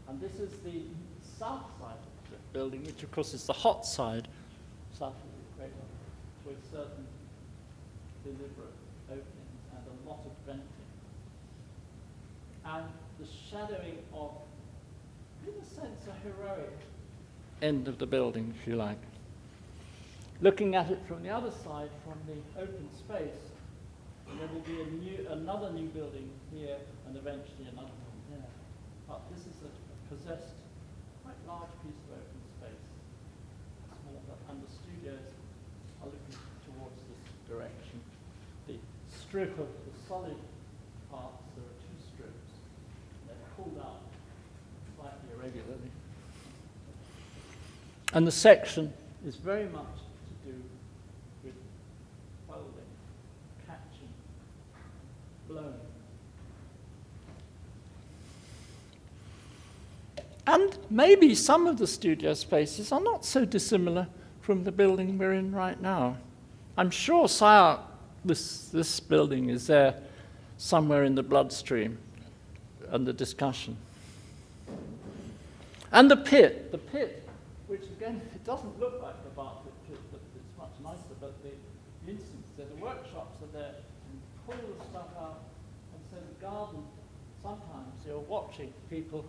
And this is the south side of the building, which of course is the hot side, south of the equator, with certain deliberate openings and a lot of venting. And the shadowing of, in a sense, a heroic end of the building, if you like. Looking at it from the other side, from the open space, there will be another new building here, and eventually another one there. But this is a possessed, quite large piece of open space, and the studios are looking towards this direction. The strip of the solid parts, there are two strips. They're pulled out slightly irregularly. And the section is very much to do with folding, catching, blowing. And maybe some of the studio spaces are not so dissimilar from the building we're in right now. I'm sure SCI-Arc, this building is there somewhere in the bloodstream under discussion. And the pit, which again, it doesn't look like the Bartlett pit, but it's much nicer, but the instance there, the workshops are there, and pull the stuff out, and so the garden, sometimes you're watching people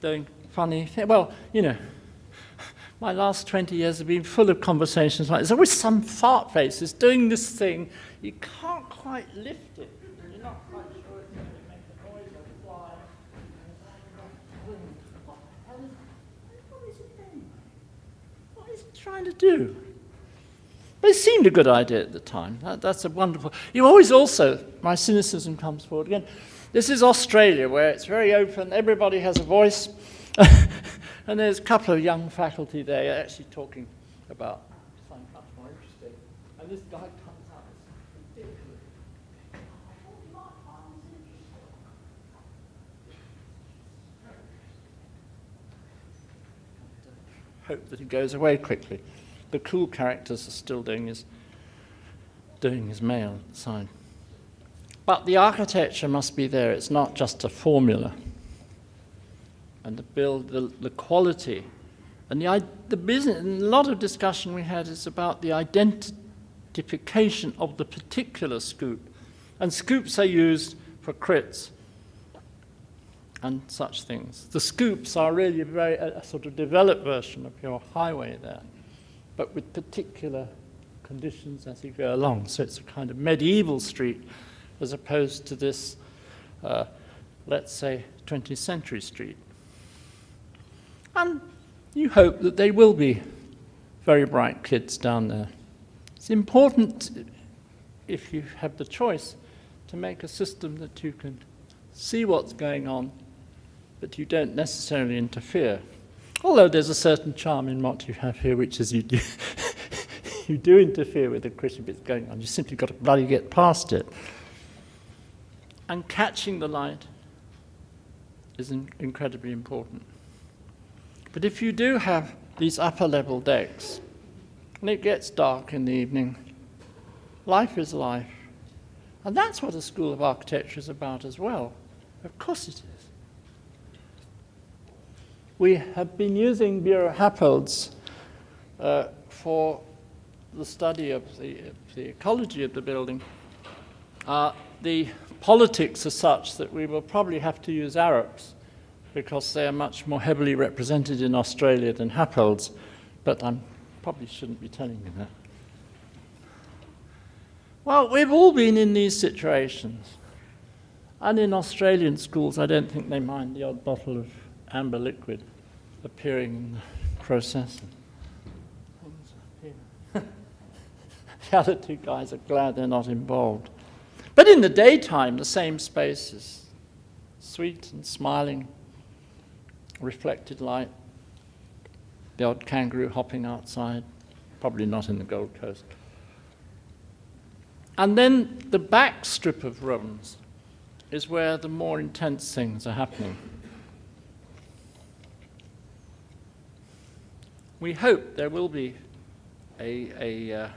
doing funny things. Well, you know, my last 20 years have been full of conversations like this. There's always some fart faces doing this thing, you can't quite lift it, and you're not quite sure it's going to make a noise or fly. What is it doing? What is it trying to do? But it seemed a good idea at the time. That's a wonderful... You always also, my cynicism comes forward again. This is Australia, where it's very open, everybody has a voice, and there's a couple of young faculty there actually talking about something much more interesting. And this guy comes out, it's ridiculous. I thought you might find this interesting. Hope that he goes away quickly. The cool characters are still doing his mail sign. But the architecture must be there. It's not just a formula. And the quality. And the business, and a lot of discussion we had is about the identification of the particular scoop. And scoops are used for crits and such things. The scoops are really a sort of developed version of your highway there, but with particular conditions as you go along. So it's a kind of medieval street as opposed to this, let's say, 20th century street. And you hope that they will be very bright kids down there. It's important, if you have the choice, to make a system that you can see what's going on, but you don't necessarily interfere. Although there's a certain charm in what you have here, which is you do, you do interfere with the critic bits going on. You simply got to bloody get past it. And catching the light is incredibly important. But if you do have these upper level decks, and it gets dark in the evening, life is life. And that's what a School of Architecture is about as well. Of course it is. We have been using Bureau Happel's for the study of the ecology of the building. The politics are such that we will probably have to use Arabs because they are much more heavily represented in Australia than Happel's, but I probably shouldn't be telling you that. Well, we've all been in these situations. And in Australian schools, I don't think they mind the odd bottle of amber liquid appearing in the process. The other two guys are glad they're not involved. But in the daytime, the same space is sweet and smiling, reflected light, the odd kangaroo hopping outside, probably not in the Gold Coast. And then the back strip of rooms is where the more intense things are happening. We hope there will be a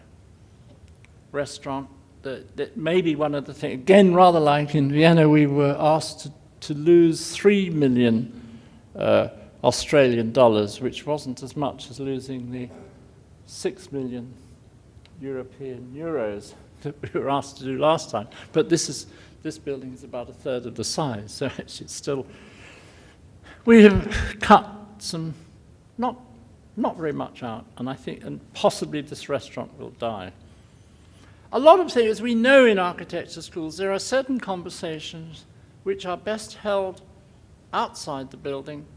restaurant that may be one of the things. Again, rather like in Vienna, we were asked to lose 3 million Australian dollars, which wasn't as much as losing the 6 million European euros that we were asked to do last time. But this building is about a third of the size, so it's still. We have cut some, not very much out, and I think, and possibly this restaurant will die. A lot of things we know in architecture schools, there are certain conversations which are best held outside the building,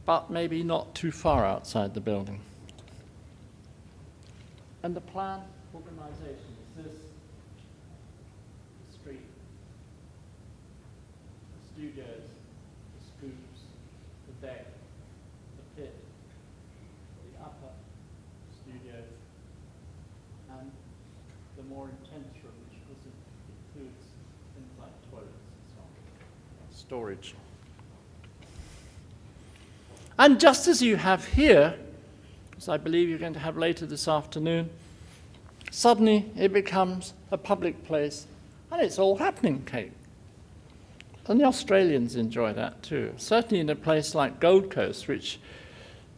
but maybe not too far outside the building. And the plan organization is this: the street, the studios, the scoops, the deck, the pit, the upper studios, and the more intense room, which includes things like toilets and so on, storage. And just as you have here, as I believe you're going to have later this afternoon, suddenly it becomes a public place, and it's all happening cake. And the Australians enjoy that too. Certainly in a place like Gold Coast, which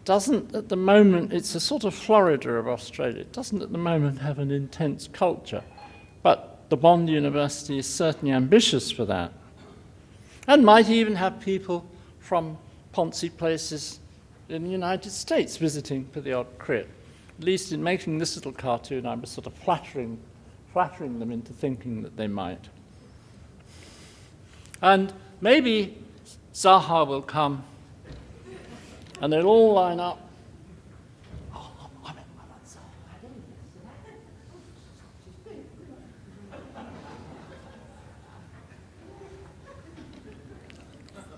doesn't at the moment, it's a sort of Florida of Australia, it doesn't at the moment have an intense culture, but the Bond University is certainly ambitious for that, and might even have people from Ponzi places in the United States visiting for the odd crit. At least in making this little cartoon, I was sort of flattering them into thinking that they might. And maybe Zaha will come, and they'll all line up.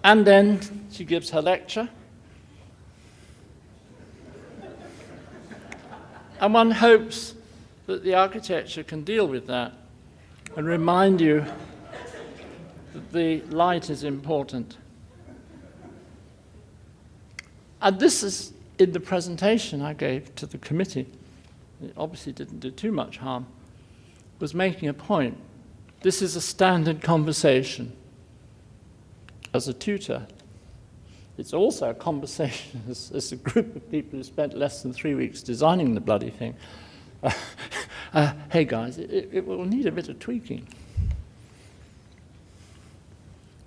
And then she gives her lecture. And one hopes that the architecture can deal with that and remind you that the light is important. And this is in the presentation I gave to the committee. It obviously didn't do too much harm. Was making a point. This is a standard conversation as a tutor. It's also a conversation as a group of people who spent less than 3 weeks designing the bloody thing. Hey guys, it will need a bit of tweaking.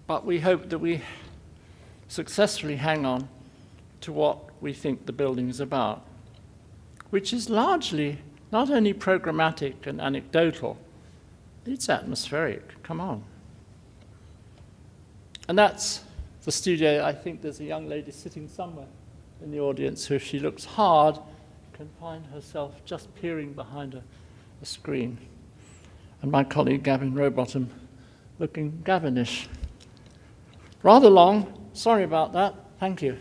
But we hope that we successfully hang on to what we think the building is about, which is largely not only programmatic and anecdotal, it's atmospheric. Come on. And that's the studio. I think there's a young lady sitting somewhere in the audience who, if she looks hard, can find herself just peering behind a screen. And my colleague Gavin Rowbottom looking Gavinish Rather long. Sorry about that. Thank you.